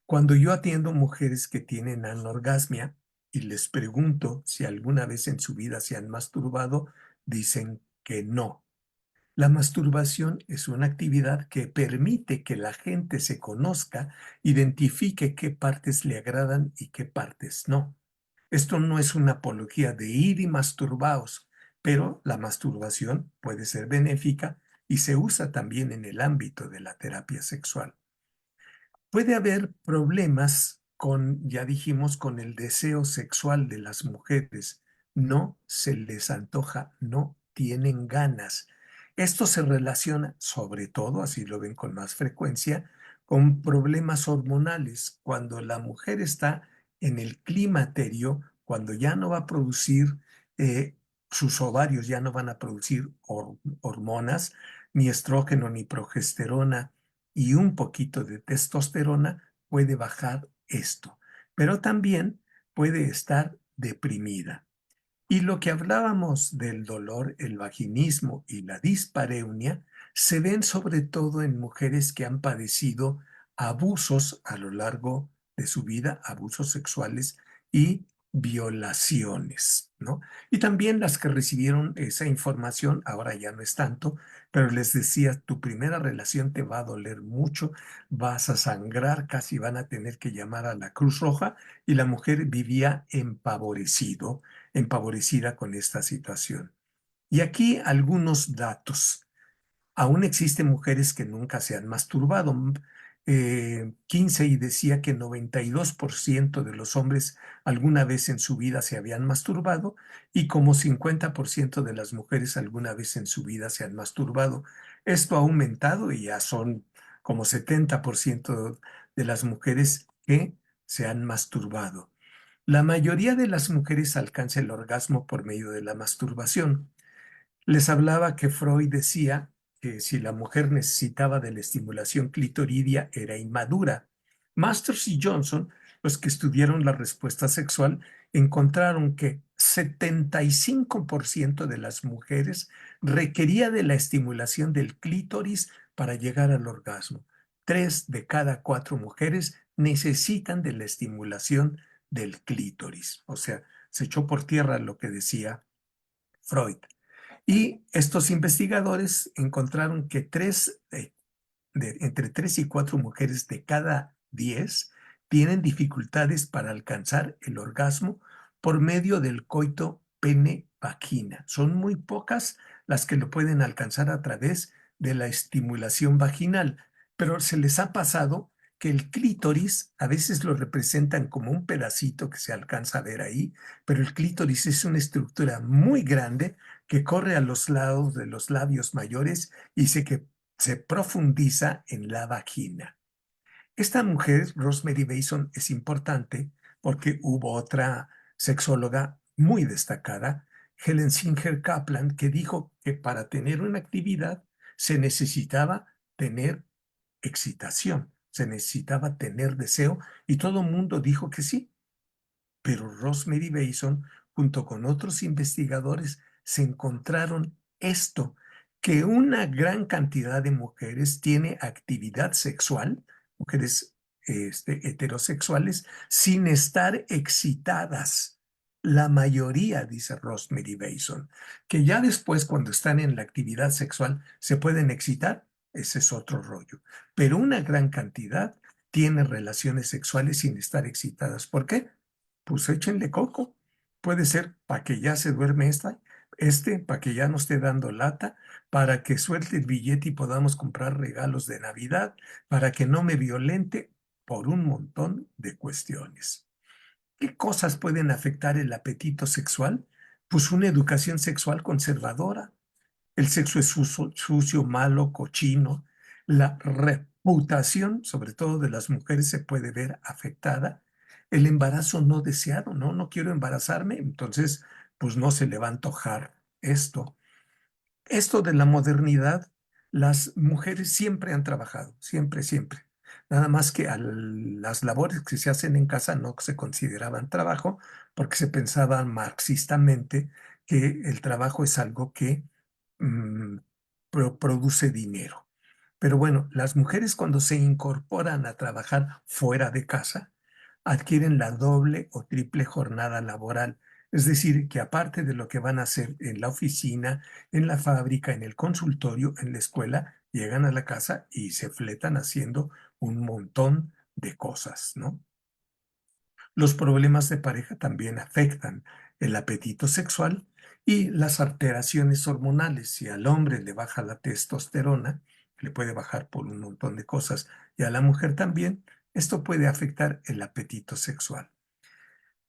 Cuando yo atiendo mujeres que tienen anorgasmia y les pregunto si alguna vez en su vida se han masturbado, dicen que no. La masturbación es una actividad que permite que la gente se conozca, identifique qué partes le agradan y qué partes no. Esto no es una apología de ir y masturbaos, pero la masturbación puede ser benéfica y se usa también en el ámbito de la terapia sexual. Puede haber problemas con, ya dijimos, con el deseo sexual de las mujeres. No se les antoja, no tienen ganas. Esto se relaciona sobre todo, así lo ven con más frecuencia, con problemas hormonales. Cuando la mujer está en el climaterio, cuando ya no va a producir, sus ovarios ya no van a producir hormonas, ni estrógeno ni progesterona, y un poquito de testosterona puede bajar esto, pero también puede estar deprimida. Y lo que hablábamos del dolor, el vaginismo y la dispareunia se ven sobre todo en mujeres que han padecido abusos a lo largo de su vida, abusos sexuales y violaciones, ¿no? Y también las que recibieron esa información, ahora ya no es tanto, pero les decía, tu primera relación te va a doler mucho, vas a sangrar, casi van a tener que llamar a la Cruz Roja, y la mujer vivía empavorecida con esta situación. Y aquí algunos datos. Aún existen mujeres que nunca se han masturbado. Kinsey decía que 92% de los hombres alguna vez en su vida se habían masturbado y como 50% de las mujeres alguna vez en su vida se han masturbado. Esto ha aumentado y ya son como 70% de las mujeres que se han masturbado. La mayoría de las mujeres alcanza el orgasmo por medio de la masturbación. Les hablaba que Freud decía que si la mujer necesitaba de la estimulación clitoridia era inmadura. Masters y Johnson, los que estudiaron la respuesta sexual, encontraron que 75% de las mujeres requería de la estimulación del clítoris para llegar al orgasmo. 3 de cada 4 mujeres necesitan de la estimulación del clítoris. O sea, se echó por tierra lo que decía Freud. Y estos investigadores encontraron que entre 3 y 4 mujeres de cada 10 tienen dificultades para alcanzar el orgasmo por medio del coito pene-vagina. Son muy pocas las que lo pueden alcanzar a través de la estimulación vaginal, pero se les ha pasado que el clítoris a veces lo representan como un pedacito que se alcanza a ver ahí, pero el clítoris es una estructura muy grande que corre a los lados de los labios mayores y se profundiza en la vagina. Esta mujer, Rosemary Mason, es importante porque hubo otra sexóloga muy destacada, Helen Singer Kaplan, que dijo que para tener una actividad se necesitaba tener excitación, se necesitaba tener deseo, y todo el mundo dijo que sí. Pero Rosemary Mason, junto con otros investigadores, se encontraron esto, que una gran cantidad de mujeres tiene actividad sexual, mujeres heterosexuales, sin estar excitadas. La mayoría, dice Rosemary Mason, que ya después cuando están en la actividad sexual se pueden excitar, ese es otro rollo. Pero una gran cantidad tiene relaciones sexuales sin estar excitadas. ¿Por qué? Pues échenle coco. Puede ser para que ya se duerme para que ya no esté dando lata, para que suelte el billete y podamos comprar regalos de Navidad, para que no me violente, por un montón de cuestiones. ¿Qué cosas pueden afectar el apetito sexual? Pues una educación sexual conservadora. El sexo es sucio, malo, cochino. La reputación, sobre todo de las mujeres, se puede ver afectada. El embarazo no deseado, ¿no? No quiero embarazarme, entonces, pues no se le va a antojar esto. Esto de la modernidad, las mujeres siempre han trabajado, siempre, siempre. Nada más que las labores que se hacen en casa no se consideraban trabajo porque se pensaba marxistamente que el trabajo es algo que mm, produce dinero. Pero bueno, las mujeres cuando se incorporan a trabajar fuera de casa, adquieren la doble o triple jornada laboral. Es decir, que aparte de lo que van a hacer en la oficina, en la fábrica, en el consultorio, en la escuela, llegan a la casa y se fletan haciendo un montón de cosas, ¿no? Los problemas de pareja también afectan el apetito sexual y las alteraciones hormonales. Si al hombre le baja la testosterona, le puede bajar por un montón de cosas, y a la mujer también, esto puede afectar el apetito sexual.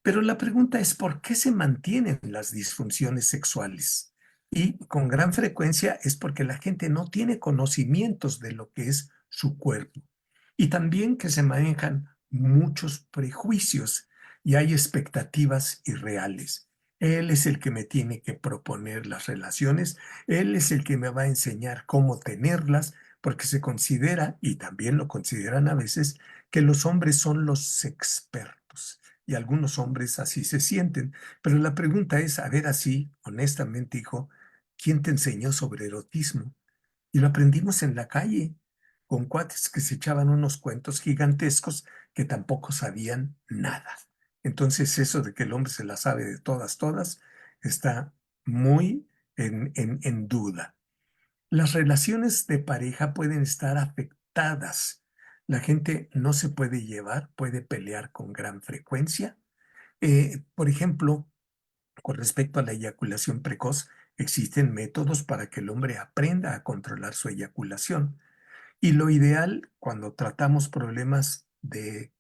Pero la pregunta es, ¿por qué se mantienen las disfunciones sexuales? Y con gran frecuencia es porque la gente no tiene conocimientos de lo que es su cuerpo. Y también que se manejan muchos prejuicios y hay expectativas irreales. Él es el que me tiene que proponer las relaciones, él es el que me va a enseñar cómo tenerlas, porque se considera, y también lo consideran a veces, que los hombres son los expertos y algunos hombres así se sienten. Pero la pregunta es, a ver así, honestamente, hijo, ¿quién te enseñó sobre erotismo? Y lo aprendimos en la calle, con cuates que se echaban unos cuentos gigantescos que tampoco sabían nada. Entonces eso de que el hombre se la sabe de todas, todas, está muy en duda. Las relaciones de pareja pueden estar afectadas. La gente no se puede llevar, puede pelear con gran frecuencia. Por ejemplo, con respecto a la eyaculación precoz, existen métodos para que el hombre aprenda a controlar su eyaculación. Y lo ideal, cuando tratamos problemas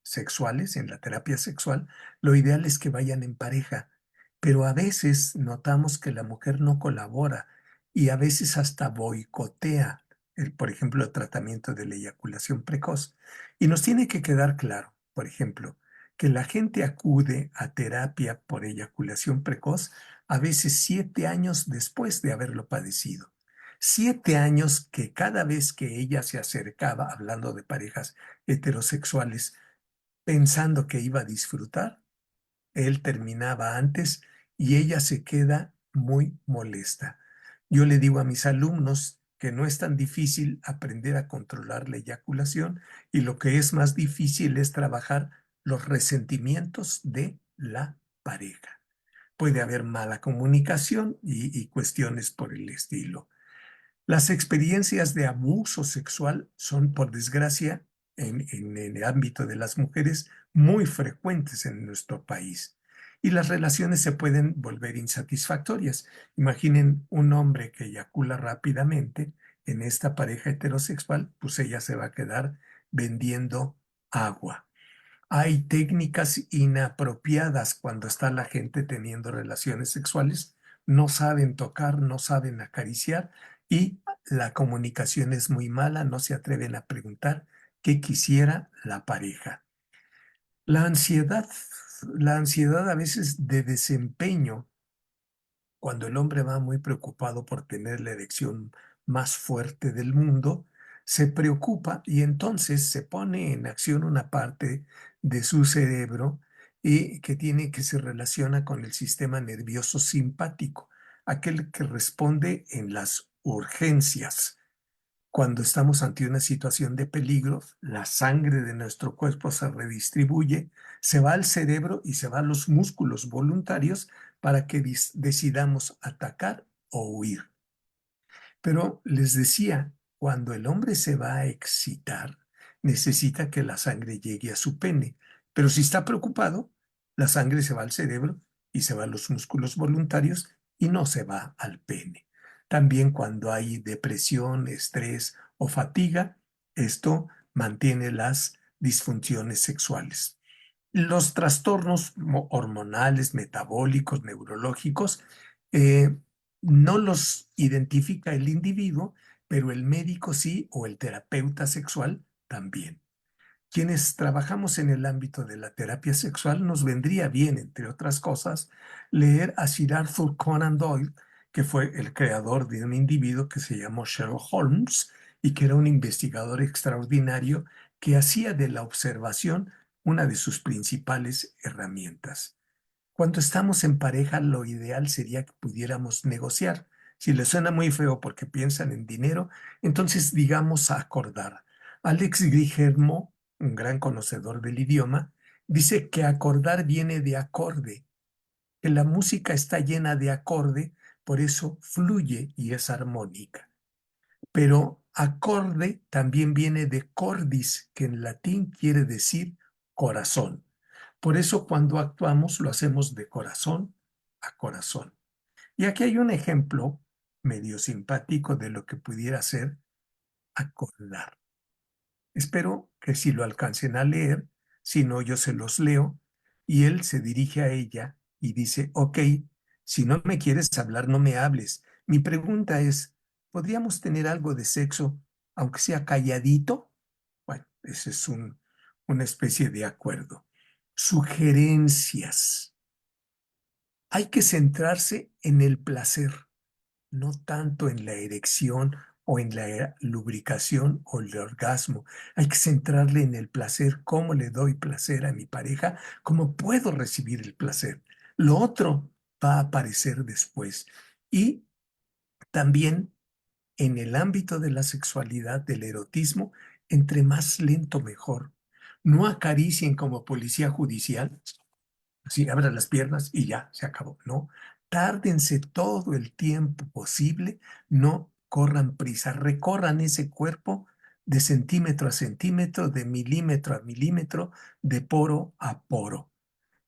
sexuales en la terapia sexual, lo ideal es que vayan en pareja. Pero a veces notamos que la mujer no colabora y a veces hasta boicotea por ejemplo, el tratamiento de la eyaculación precoz. Y nos tiene que quedar claro, por ejemplo, que la gente acude a terapia por eyaculación precoz a veces 7 años después de haberlo padecido. 7 años que cada vez que ella se acercaba, hablando de parejas heterosexuales, pensando que iba a disfrutar, él terminaba antes y ella se queda muy molesta. Yo le digo a mis alumnos que no es tan difícil aprender a controlar la eyaculación y lo que es más difícil es trabajar los resentimientos de la pareja. Puede haber mala comunicación y cuestiones por el estilo. Las experiencias de abuso sexual son, por desgracia, en el ámbito de las mujeres, muy frecuentes en nuestro país. Y las relaciones se pueden volver insatisfactorias. Imaginen un hombre que eyacula rápidamente en esta pareja heterosexual, pues ella se va a quedar vendiendo agua. Hay técnicas inapropiadas cuando está la gente teniendo relaciones sexuales. No saben tocar, no saben acariciar y la comunicación es muy mala, no se atreven a preguntar qué quisiera la pareja. La ansiedad, la ansiedad a veces de desempeño cuando el hombre va muy preocupado por tener la erección más fuerte del mundo, se preocupa y entonces se pone en acción una parte de su cerebro y que se relaciona con el sistema nervioso simpático, aquel que responde en las urgencias. Cuando estamos ante una situación de peligro, la sangre de nuestro cuerpo se redistribuye, se va al cerebro y se va a los músculos voluntarios para que decidamos atacar o huir. Pero les decía, cuando el hombre se va a excitar, necesita que la sangre llegue a su pene. Pero si está preocupado, la sangre se va al cerebro y se va a los músculos voluntarios y no se va al pene. También cuando hay depresión, estrés o fatiga, esto mantiene las disfunciones sexuales. Los trastornos hormonales, metabólicos, neurológicos, eh, no los identifica el individuo, pero el médico sí o el terapeuta sexual también. Quienes trabajamos en el ámbito de la terapia sexual nos vendría bien, entre otras cosas, leer a Sir Arthur Conan Doyle, que fue el creador de un individuo que se llamó Sherlock Holmes y que era un investigador extraordinario que hacía de la observación una de sus principales herramientas. Cuando estamos en pareja, lo ideal sería que pudiéramos negociar. Si les suena muy feo porque piensan en dinero, entonces digamos acordar. Alex Guillermo, un gran conocedor del idioma, dice que acordar viene de acorde, que la música está llena de acorde, por eso fluye y es armónica. Pero acorde también viene de cordis, que en latín quiere decir corazón. Por eso cuando actuamos lo hacemos de corazón a corazón. Y aquí hay un ejemplo medio simpático de lo que pudiera ser acordar. Espero que si lo alcancen a leer, si no yo se los leo, y él se dirige a ella y dice, ok, si no me quieres hablar, no me hables. Mi pregunta es, ¿podríamos tener algo de sexo, aunque sea calladito? Bueno, ese es una especie de acuerdo. Sugerencias. Hay que centrarse en el placer, no tanto en la erección o en la lubricación o el orgasmo. Hay que centrarle en el placer, cómo le doy placer a mi pareja, cómo puedo recibir el placer. Lo otro va a aparecer después. Y también en el ámbito de la sexualidad, del erotismo, entre más lento mejor. No acaricien como policía judicial. Así, abran las piernas y ya, se acabó. No, tárdense todo el tiempo posible, no corran prisa, recorran ese cuerpo de centímetro a centímetro, de milímetro a milímetro, de poro a poro.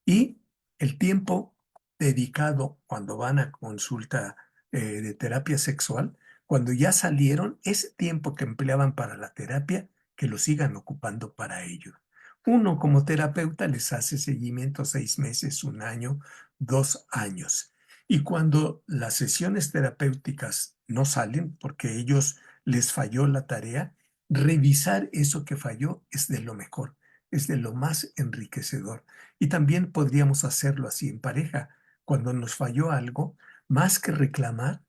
Y el tiempo dedicado cuando van a consulta de terapia sexual, cuando ya salieron, ese tiempo que empleaban para la terapia, que lo sigan ocupando para ello. Uno como terapeuta les hace seguimiento 6 meses, un año, 2 años. Y cuando las sesiones terapéuticas no salen porque ellos les falló la tarea, revisar eso que falló es de lo mejor, es de lo más enriquecedor. Y también podríamos hacerlo así en pareja. Cuando nos falló algo, más que reclamar,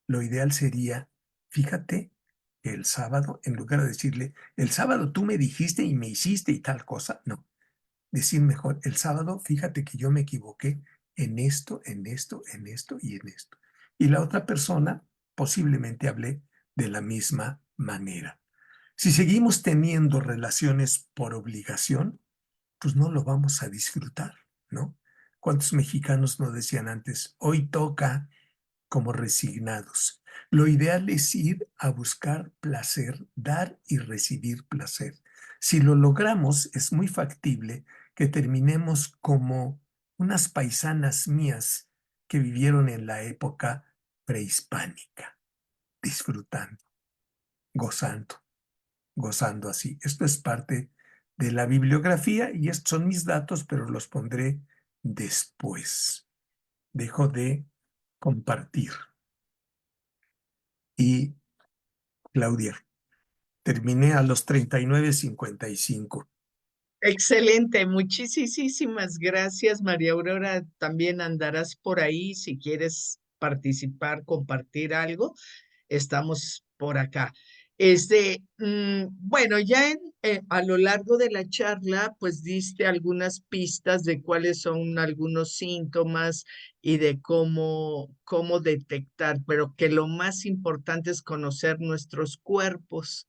lo ideal sería, fíjate que el sábado, en lugar de decirle, el sábado tú me dijiste y me hiciste y tal cosa, no. Decir mejor, el sábado, fíjate que yo me equivoqué en esto, en esto, en esto y en esto. Y la otra persona posiblemente hable de la misma manera. Si seguimos teniendo relaciones por obligación, pues no lo vamos a disfrutar, ¿no? ¿Cuántos mexicanos nos decían antes, hoy toca como resignados? Lo ideal es ir a buscar placer, dar y recibir placer. Si lo logramos, es muy factible que terminemos como unas paisanas mías que vivieron en la época prehispánica, disfrutando, gozando, gozando así. Esto es parte de la bibliografía y estos son mis datos, pero los pondré después. Dejo de compartir. Y Claudia, terminé a los 39:55. Excelente, muchísimas gracias, María Aurora. También andarás por ahí si quieres participar, compartir algo. Estamos por acá. Bueno, ya a lo largo de la charla, pues diste algunas pistas de cuáles son algunos síntomas y de cómo detectar, pero que lo más importante es conocer nuestros cuerpos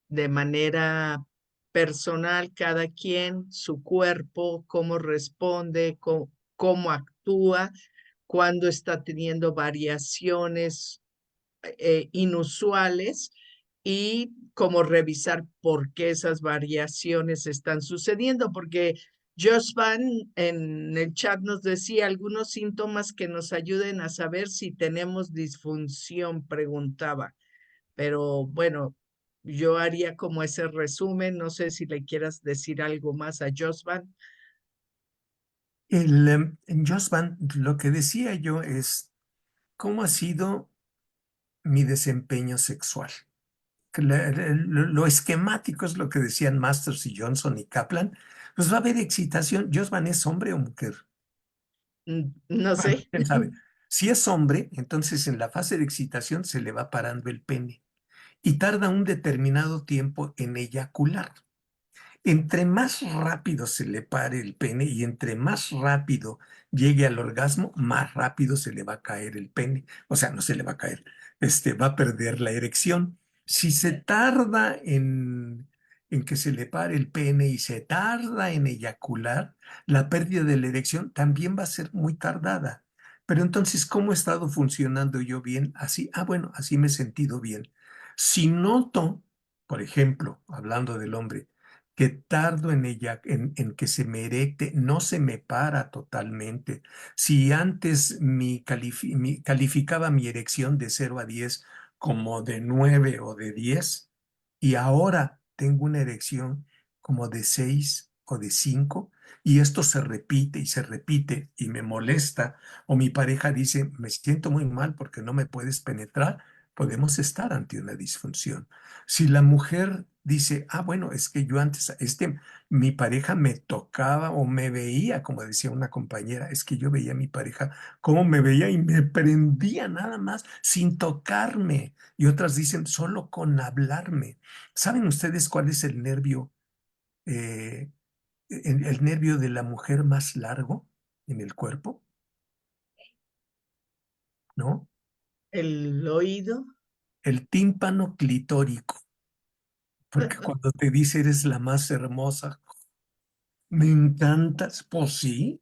de manera personal, cada quien, su cuerpo, cómo responde, cómo actúa, cuando está teniendo variaciones inusuales y cómo revisar por qué esas variaciones están sucediendo, porque Josh Van en el chat nos decía algunos síntomas que nos ayuden a saber si tenemos disfunción, preguntaba. Pero bueno, yo haría como ese resumen, no sé si le quieras decir algo más a Josh Van. En Joss Van, lo que decía yo es cómo ha sido mi desempeño sexual. Lo esquemático es lo que decían Masters y Johnson y Kaplan. Pues va a haber excitación. Joss Van, ¿es hombre o mujer? No Bueno, sé. quién sabe. Si es hombre, entonces en la fase de excitación se le va parando el pene y tarda un determinado tiempo en eyacular. Entre más rápido se le pare el pene y entre más rápido llegue al orgasmo, más rápido se le va a caer el pene. O sea, no se le va a caer, va a perder la erección. Si se tarda en que se le pare el pene y se tarda en eyacular, la pérdida de la erección también va a ser muy tardada. Pero entonces, ¿cómo he estado funcionando yo bien? Así, bueno, así me he sentido bien. Si noto, por ejemplo, hablando del hombre, que tardo en ella, en que se me erecte, no se me para totalmente. Si antes calificaba mi erección de 0 a 10 como de 9 o de 10, y ahora tengo una erección como de 6 o de 5, y esto se repite y se repite y me molesta, o mi pareja dice, me siento muy mal porque no me puedes penetrar, podemos estar ante una disfunción. Si la mujer dice, bueno, es que yo antes, mi pareja me tocaba o me veía, como decía una compañera, es que yo veía a mi pareja cómo me veía y me prendía nada más sin tocarme. Y otras dicen, solo con hablarme. ¿Saben ustedes cuál es eh, el nervio de la mujer más largo en el cuerpo? ¿No? El oído. El tímpano clitórico, porque cuando te dice eres la más hermosa, me encantas, pues sí.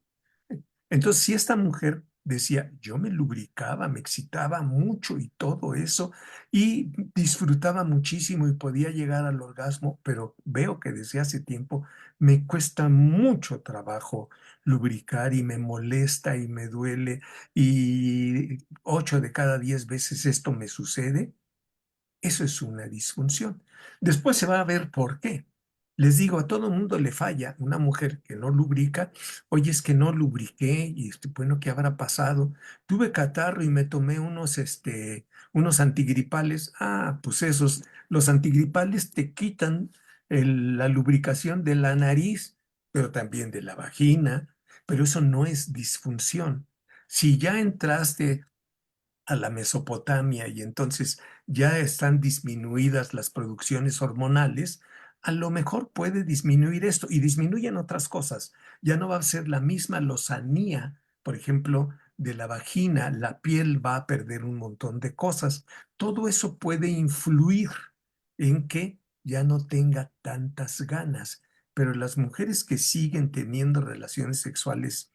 Entonces, si esta mujer decía, yo me lubricaba, me excitaba mucho y todo eso, y disfrutaba muchísimo y podía llegar al orgasmo, pero veo que desde hace tiempo me cuesta mucho trabajo lubricar y me molesta y me duele, y 8 de cada 10 veces esto me sucede. Eso es una disfunción. Después se va a ver por qué. Les digo, a todo mundo le falla una mujer que no lubrica. Oye, es que no lubriqué y bueno, ¿qué habrá pasado? Tuve catarro y me tomé unos antigripales. Pues los antigripales te quitan la lubricación de la nariz, pero también de la vagina. Pero eso no es disfunción. Si ya entraste a la Mesopotamia y entonces ya están disminuidas las producciones hormonales, a lo mejor puede disminuir esto y disminuyen otras cosas. Ya no va a ser la misma lozanía por ejemplo, de la vagina, la piel va a perder un montón de cosas. Todo eso puede influir en que ya no tenga tantas ganas. Pero las mujeres que siguen teniendo relaciones sexuales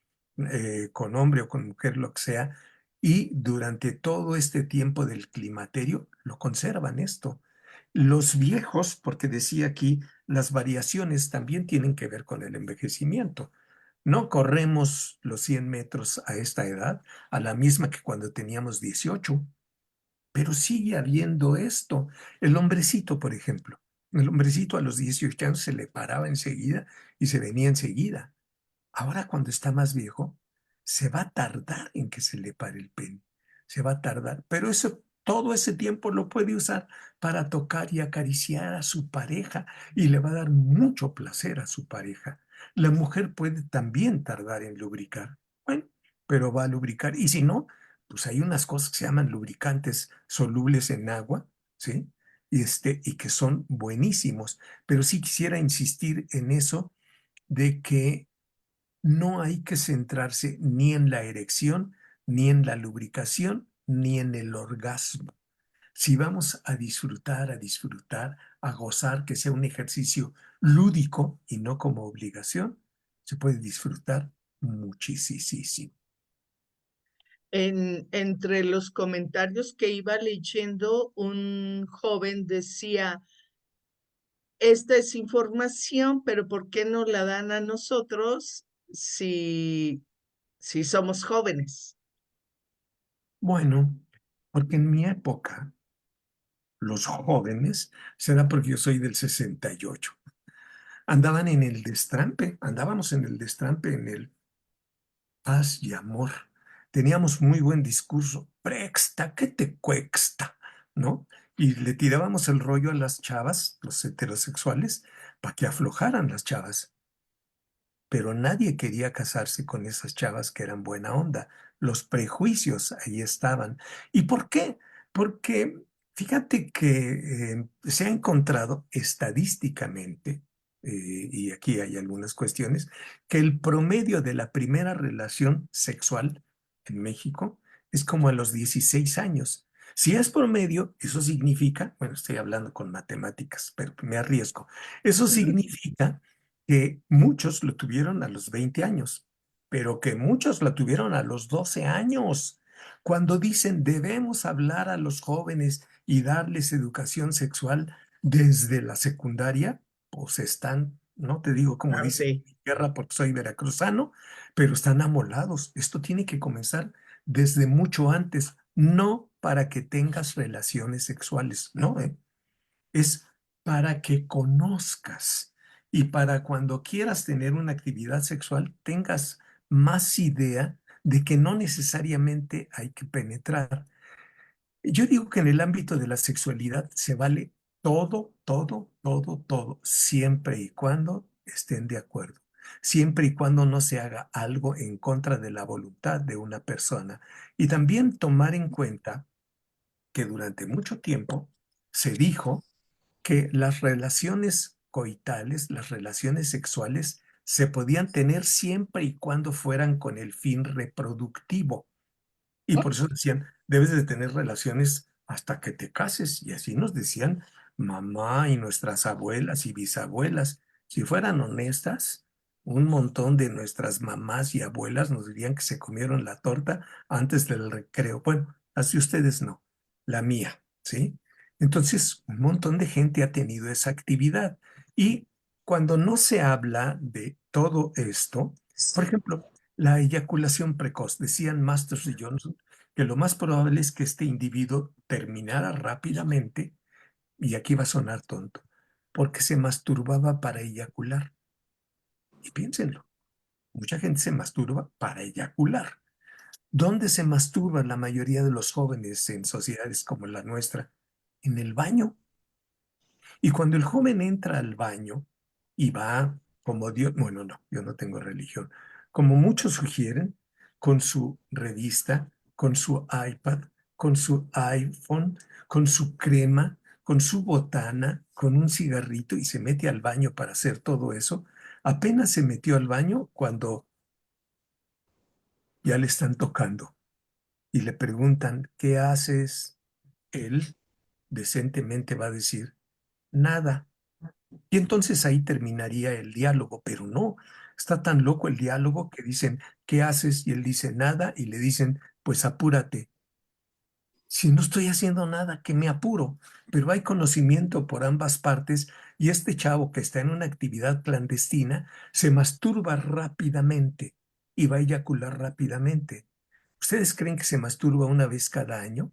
con hombre o con mujer, lo que sea, y durante todo este tiempo del climaterio, lo conservan esto. Los viejos, porque decía aquí, las variaciones también tienen que ver con el envejecimiento. No corremos los 100 metros a esta edad, a la misma que cuando teníamos 18, pero sigue habiendo esto. El hombrecito, por ejemplo, el hombrecito a los 18 años se le paraba enseguida y se venía enseguida. Ahora cuando está más viejo, se va a tardar en que se le pare el pene. Se va a tardar. Pero eso, todo ese tiempo lo puede usar para tocar y acariciar a su pareja y le va a dar mucho placer a su pareja. La mujer puede también tardar en lubricar. Bueno, pero va a lubricar. Y si no, pues hay unas cosas que se llaman lubricantes solubles en agua, ¿sí? Y que son buenísimos. Pero sí quisiera insistir en eso de que no hay que centrarse ni en la erección, ni en la lubricación, ni en el orgasmo. Si vamos a disfrutar, a gozar, que sea un ejercicio lúdico y no como obligación, se puede disfrutar muchísimo. Entre los comentarios que iba leyendo, un joven decía, esta es información, pero ¿por qué no la dan a nosotros si somos jóvenes? Bueno, porque en mi época, los jóvenes, será porque yo soy del 68, andaban en el destrampe, andábamos en el destrampe, en el paz y amor. Teníamos muy buen discurso. Prexta, ¿qué te cuesta? ¿No? Y le tirábamos el rollo a las chavas, los heterosexuales, para que aflojaran las chavas, pero nadie quería casarse con esas chavas que eran buena onda. Los prejuicios ahí estaban. ¿Y por qué? Porque fíjate que se ha encontrado estadísticamente, y aquí hay algunas cuestiones, que el promedio de la primera relación sexual en México es como a los 16 años. Si es promedio, eso significa, bueno, estoy hablando con matemáticas, pero me arriesgo, eso significa que muchos lo tuvieron a los 20 años, pero que muchos lo tuvieron a los 12 años. Cuando dicen debemos hablar a los jóvenes y darles educación sexual desde la secundaria, pues están, no te digo como Ah, dicen sí. en mi tierra porque soy veracruzano, pero están amolados. Esto tiene que comenzar desde mucho antes, no para que tengas relaciones sexuales, no, es para que conozcas y para cuando quieras tener una actividad sexual tengas más idea de que no necesariamente hay que penetrar. Yo digo que en el ámbito de la sexualidad se vale todo, siempre y cuando estén de acuerdo, siempre y cuando no se haga algo en contra de la voluntad de una persona. Y también tomar en cuenta que durante mucho tiempo se dijo que las relaciones coitales, las relaciones sexuales, se podían tener siempre y cuando fueran con el fin reproductivo. Y por eso decían, debes de tener relaciones hasta que te cases. Y así nos decían mamá y nuestras abuelas y bisabuelas. Si fueran honestas, un montón de nuestras mamás y abuelas nos dirían que se comieron la torta antes del recreo. Bueno, así ustedes no, la mía, ¿sí? Entonces, un montón de gente ha tenido esa actividad. Y cuando no se habla de todo esto, por ejemplo, la eyaculación precoz, decían Masters y Johnson, que lo más probable es que este individuo terminara rápidamente, y aquí va a sonar tonto, porque se masturbaba para eyacular. Y piénsenlo, mucha gente se masturba para eyacular. ¿Dónde se masturba la mayoría de los jóvenes en sociedades como la nuestra? En el baño. Y cuando el joven entra al baño y va como Dios, bueno, no, yo no tengo religión, como muchos sugieren, con su revista, con su iPad, con su iPhone, con su crema, con su botana, con un cigarrito y se mete al baño para hacer todo eso, apenas se metió al baño cuando ya le están tocando y le preguntan, ¿qué haces? Él decentemente va a decir, nada. Y entonces ahí terminaría el diálogo, pero no, está tan loco el diálogo que dicen, ¿qué haces? Y él dice, nada, y le dicen, pues apúrate. Si no estoy haciendo nada, que me apuro, pero hay conocimiento por ambas partes y este chavo que está en una actividad clandestina se masturba rápidamente y va a eyacular rápidamente. ¿Ustedes creen que se masturba una vez cada año?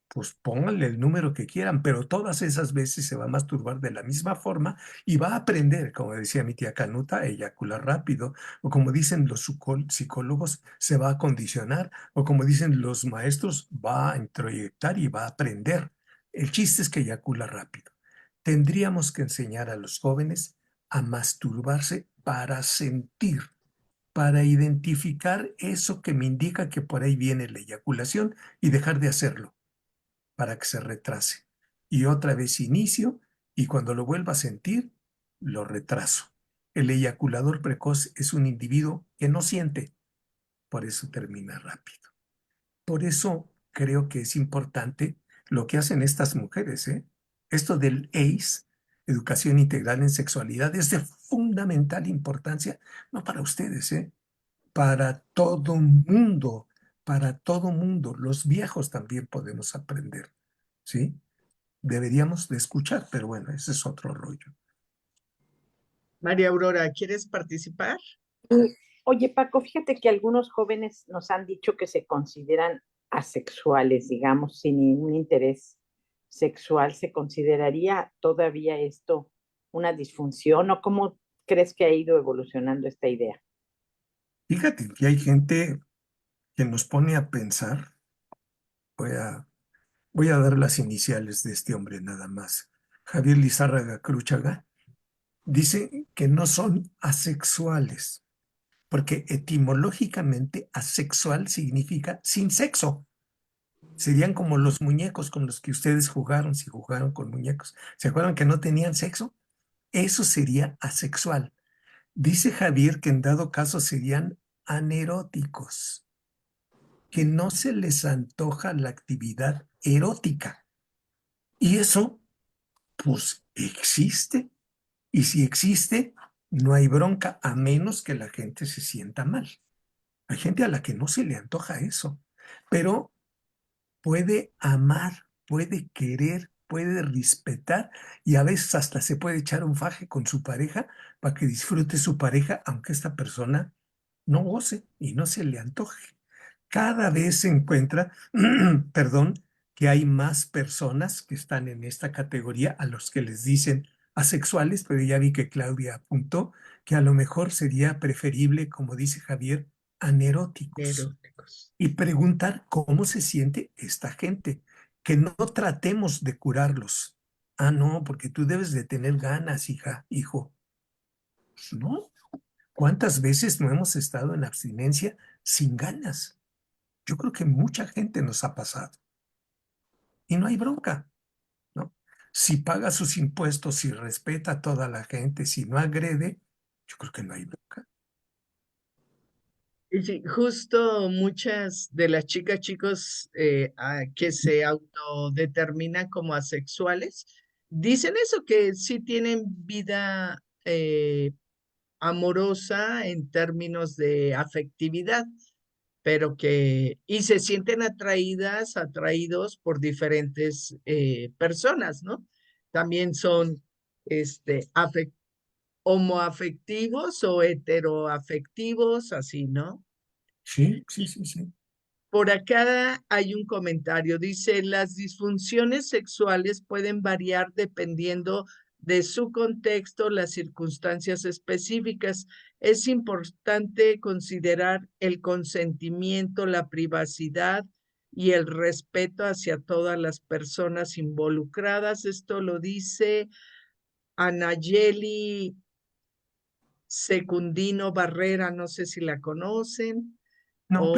Pues pónganle el número que quieran, pero todas esas veces se va a masturbar de la misma forma y va a aprender, como decía mi tía Canuta, a eyacular rápido, o como dicen los psicólogos, se va a condicionar, o como dicen los maestros, va a introyectar y va a aprender. El chiste es que eyacula rápido. Tendríamos que enseñar a los jóvenes a masturbarse para sentir, para identificar eso que me indica que por ahí viene la eyaculación y dejar de hacerlo para que se retrase. Y otra vez inicio y cuando lo vuelva a sentir, lo retraso. El eyaculador precoz es un individuo que no siente, por eso termina rápido. Por eso creo que es importante lo que hacen estas mujeres, ¿eh? Esto del ACE, Educación Integral en Sexualidad, es de fundamental importancia, no para ustedes, ¿eh? Para todo mundo, para todo mundo. Los viejos también podemos aprender, ¿sí? Deberíamos de escuchar, pero bueno, ese es otro rollo. María Aurora, ¿quieres participar? Y, oye, Paco, fíjate que algunos jóvenes nos han dicho que se consideran asexuales, digamos, sin ningún interés sexual. ¿Se consideraría todavía esto una disfunción o cómo crees que ha ido evolucionando esta idea? Fíjate que hay gente que nos pone a pensar, voy a, voy a dar las iniciales de este hombre nada más. Javier Lizárraga Cruchaga dice que no son asexuales, porque etimológicamente asexual significa sin sexo. Serían como los muñecos con los que ustedes jugaron, si jugaron con muñecos. ¿Se acuerdan que no tenían sexo? Eso sería asexual. Dice Javier que en dado caso serían aneróticos, que no se les antoja la actividad erótica. Y eso, pues, existe. Y si existe, no hay bronca, a menos que la gente se sienta mal. Hay gente a la que no se le antoja eso, pero puede amar, puede querer, puede respetar y a veces hasta se puede echar un faje con su pareja para que disfrute su pareja, aunque esta persona no goce y no se le antoje. Cada vez se encuentra, perdón, que hay más personas que están en esta categoría a los que les dicen asexuales, pero ya vi que Claudia apuntó que a lo mejor sería preferible, como dice Javier, aneróticos Eróticos. y preguntar cómo se siente esta gente, que no tratemos de curarlos. Ah, no, porque tú debes de tener ganas, hija, hijo. Pues no. ¿Cuántas veces no hemos estado en abstinencia sin ganas? Yo creo que mucha gente nos ha pasado y no hay bronca, ¿no? Si paga sus impuestos, si respeta a toda la gente, si no agrede, yo creo que no hay bronca. Y sí, justo muchas de las chicas, chicos que se autodeterminan como asexuales, dicen eso, que sí tienen vida amorosa en términos de afectividad, pero y se sienten atraídas, atraídos por diferentes personas, ¿no? También son homoafectivos o heteroafectivos, así, ¿no? Sí, sí, sí, sí. Por acá hay un comentario, dice, las disfunciones sexuales pueden variar dependiendo de su contexto, las circunstancias específicas. Es importante considerar el consentimiento, la privacidad y el respeto hacia todas las personas involucradas. Esto lo dice Anayeli Secundino Barrera, no sé si la conocen. No, O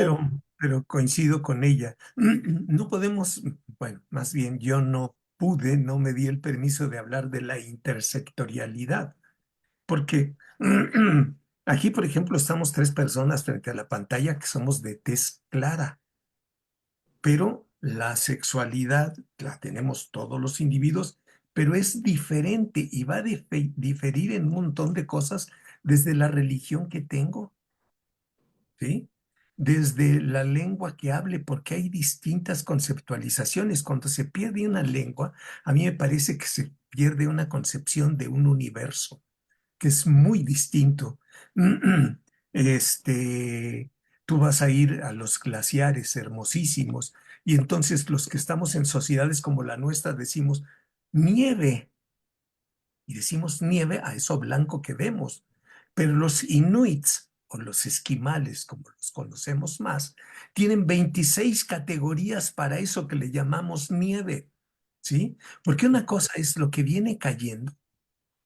pero coincido con ella. No podemos, bueno, más bien yo no pude, no me di el permiso de hablar de la intersectorialidad, porque Aquí, por ejemplo, estamos 3 personas frente a la pantalla que somos de tez clara, pero la sexualidad la tenemos todos los individuos, pero es diferente y va a diferir en un montón de cosas desde la religión que tengo, ¿sí? Desde la lengua que hable, porque hay distintas conceptualizaciones. Cuando se pierde una lengua, a mí me parece que se pierde una concepción de un universo que es muy distinto. Este, tú vas a ir a los glaciares hermosísimos y entonces los que estamos en sociedades como la nuestra decimos nieve y decimos nieve a eso blanco que vemos. Pero los inuits o los esquimales, como los conocemos más, tienen 26 categorías para eso que le llamamos nieve, ¿sí? Porque una cosa es lo que viene cayendo,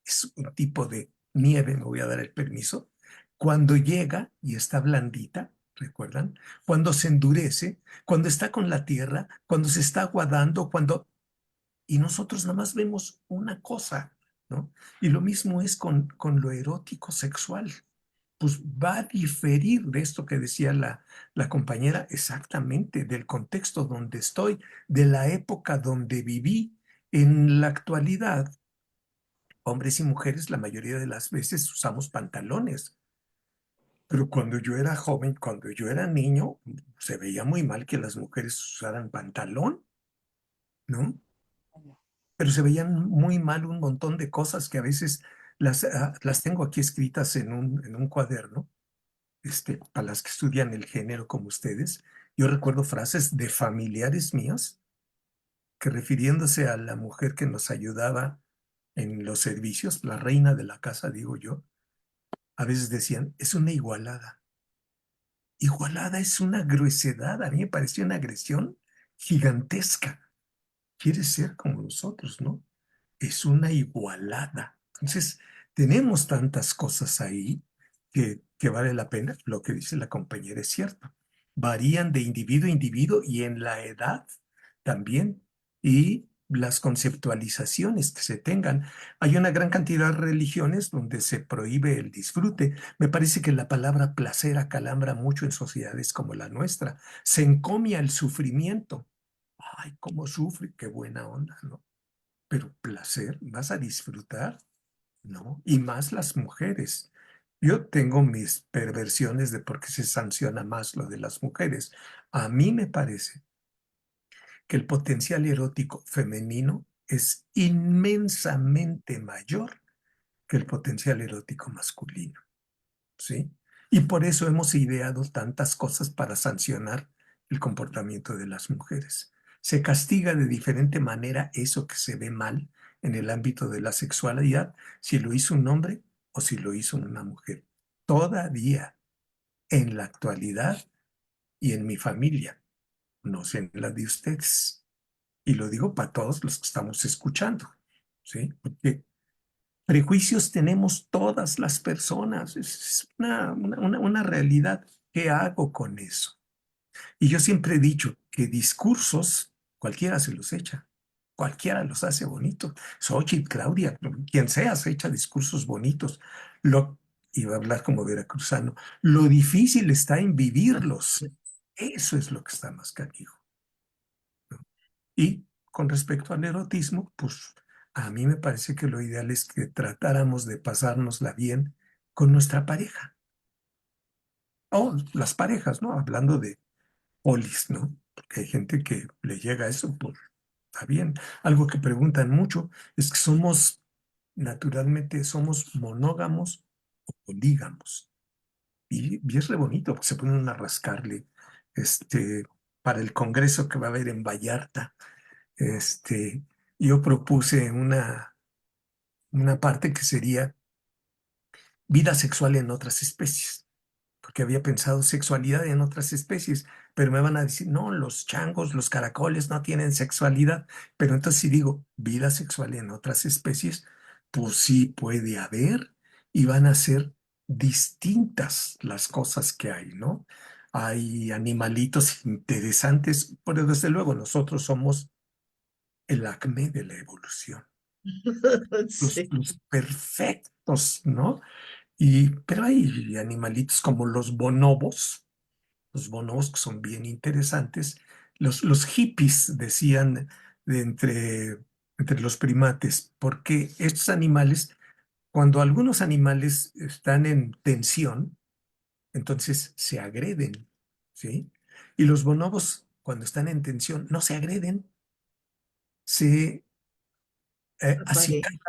es un tipo de nieve, me voy a dar el permiso, cuando llega y está blandita, ¿recuerdan? Cuando se endurece, cuando está con la tierra, cuando se está aguadando, cuando... Y nosotros nada más vemos una cosa, ¿no? Y lo mismo es con lo erótico sexual. Pues va a diferir de esto que decía la compañera exactamente, del contexto donde estoy, de la época donde viví. En la actualidad, hombres y mujeres la mayoría de las veces usamos pantalones, pero cuando yo era joven, cuando yo era niño, se veía muy mal que las mujeres usaran pantalón, ¿no? Pero se veían muy mal un montón de cosas que a veces las tengo aquí escritas en un cuaderno, para las que estudian el género como ustedes. Yo recuerdo frases de familiares míos que refiriéndose a la mujer que nos ayudaba en los servicios, la reina de la casa, digo yo, a veces decían, es una igualada. Igualada es una gruesedad, a mí me pareció una agresión gigantesca. Quiere ser como nosotros, ¿no? Es una igualada. Entonces, tenemos tantas cosas ahí que vale la pena. Lo que dice la compañera es cierto. Varían de individuo a individuo y en la edad también. Y las conceptualizaciones que se tengan. Hay una gran cantidad de religiones donde se prohíbe el disfrute. Me parece que la palabra placer acalambra mucho en sociedades como la nuestra. Se encomia el sufrimiento. Ay, cómo sufre, qué buena onda, ¿no? Pero placer, ¿vas a disfrutar? ¿No? Y más las mujeres. Yo tengo mis perversiones de por qué se sanciona más lo de las mujeres. A mí me parece que el potencial erótico femenino es inmensamente mayor que el potencial erótico masculino. ¿Sí? Y por eso hemos ideado tantas cosas para sancionar el comportamiento de las mujeres. Se castiga de diferente manera eso que se ve mal en el ámbito de la sexualidad, si lo hizo un hombre o si lo hizo una mujer. Todavía en la actualidad y en mi familia, no sé en la de ustedes. Y lo digo para todos los que estamos escuchando, ¿sí? Porque prejuicios tenemos todas las personas, es una realidad. ¿Qué hago con eso? Y yo siempre he dicho que discursos cualquiera se los echa, cualquiera los hace bonitos. Xochitl, Claudia, quien sea, se echa discursos bonitos. Lo, iba a hablar como veracruzano, lo difícil está en vivirlos. Eso es lo que está más canijo, ¿no? Y con respecto al erotismo, pues a mí me parece que lo ideal es que tratáramos de pasárnosla bien con nuestra pareja. O las parejas, ¿no? Hablando de polis, ¿no? Porque hay gente que le llega a eso, pues está bien. Algo que preguntan mucho es que naturalmente, somos monógamos o polígamos. Y es re bonito, porque se ponen a rascarle, este, para el congreso que va a haber en Vallarta. Este, yo propuse una parte que sería vida sexual en otras especies, porque había pensado sexualidad en otras especies, pero me van a decir, no, los changos, los caracoles no tienen sexualidad, pero entonces si digo vida sexual en otras especies, pues sí puede haber y van a ser distintas las cosas que hay, ¿no? Hay animalitos interesantes, pero desde luego nosotros somos el acme de la evolución. Los, Sí. los perfectos, ¿no? Pero hay animalitos como los bonobos que son bien interesantes. Los hippies decían de entre los primates, porque estos animales, cuando algunos animales están en tensión, entonces se agreden, ¿sí? Y los bonobos, cuando están en tensión, no se agreden, se Vale. acicalan,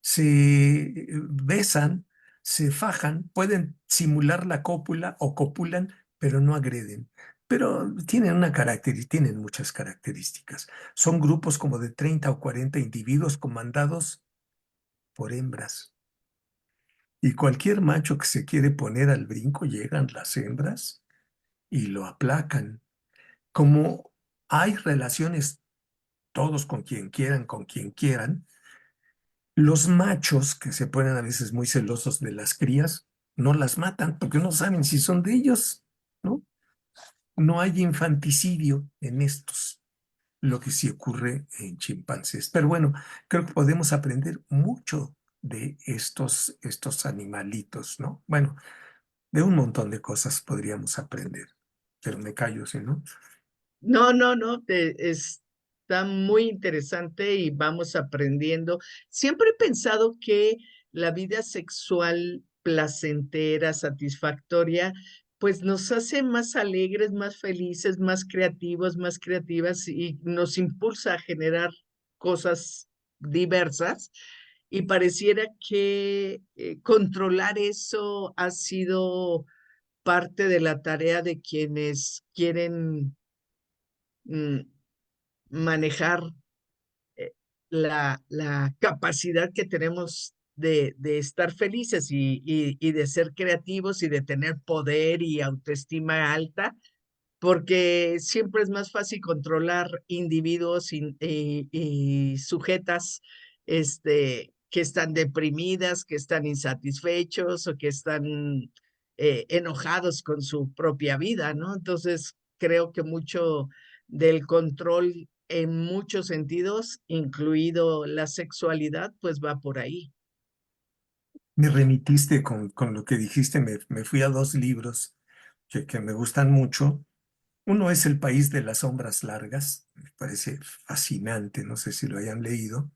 se besan, se fajan, pueden simular la cópula o copulan, pero no agreden. Pero tienen muchas características. Son grupos como de 30 o 40 individuos comandados por hembras. Y cualquier macho que se quiere poner al brinco, llegan las hembras y lo aplacan. Como hay relaciones todos con quien quieran, los machos que se ponen a veces muy celosos de las crías, no las matan porque no saben si son de ellos, ¿no? No hay infanticidio en estos, lo que sí ocurre en chimpancés. Pero bueno, creo que podemos aprender mucho de estos animalitos, ¿no? Bueno, de un montón de cosas podríamos aprender, pero me callo, ¿sí, no? No, no, no, está muy interesante y vamos aprendiendo. Siempre he pensado que la vida sexual placentera, satisfactoria, pues nos hace más alegres, más felices, más creativos, más creativas y nos impulsa a generar cosas diversas. Y pareciera que controlar eso ha sido parte de la tarea de quienes quieren mm, manejar la capacidad que tenemos de estar felices y de ser creativos y de tener poder y autoestima alta, porque siempre es más fácil controlar individuos y sujetas que están deprimidas, que están insatisfechos o que están enojados con su propia vida, ¿no? Entonces, creo que mucho del control en muchos sentidos, incluido la sexualidad, pues va por ahí. Me remitiste con lo que dijiste, me fui a dos libros que me gustan mucho. Uno es El país de las sombras largas, me parece fascinante, no sé si lo hayan leído.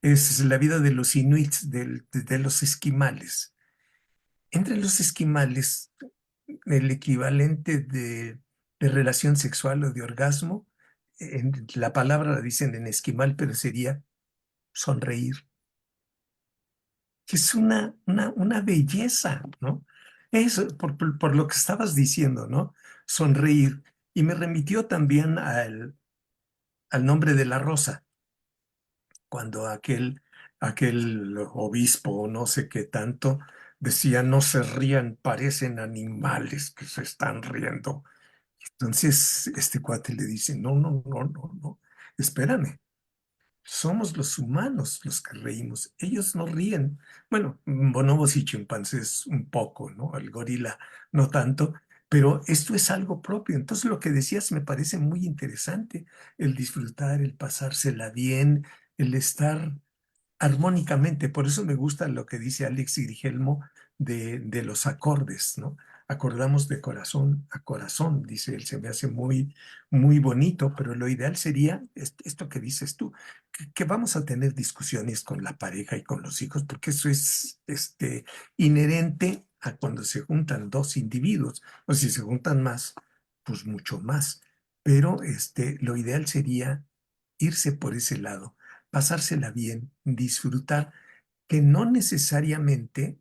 Es la vida de los inuits, de los esquimales. Entre los esquimales, el equivalente de relación sexual o de orgasmo, la palabra la dicen en esquimal, pero sería sonreír, que es una belleza, ¿no? Eso, por lo que estabas diciendo, ¿no? Sonreír. Y me remitió también al nombre de la rosa, cuando aquel obispo, no sé qué tanto, decía, no se rían, parecen animales que se están riendo. Entonces, este cuate le dice, no, no, no, no, no, espérame. Somos los humanos los que reímos. Ellos no ríen. Bueno, bonobos y chimpancés un poco, ¿no? El gorila no tanto, pero esto es algo propio. Entonces, lo que decías me parece muy interesante, el disfrutar, el pasársela bien, el estar armónicamente. Por eso me gusta lo que dice Alex Grigelmo de los acordes, ¿no? Acordamos de corazón a corazón, dice él, se me hace muy, muy bonito, pero lo ideal sería esto que dices tú, que vamos a tener discusiones con la pareja y con los hijos, porque eso es inherente a cuando se juntan dos individuos, o si se juntan más, pues mucho más. Pero lo ideal sería irse por ese lado, pasársela bien, disfrutar, que no necesariamente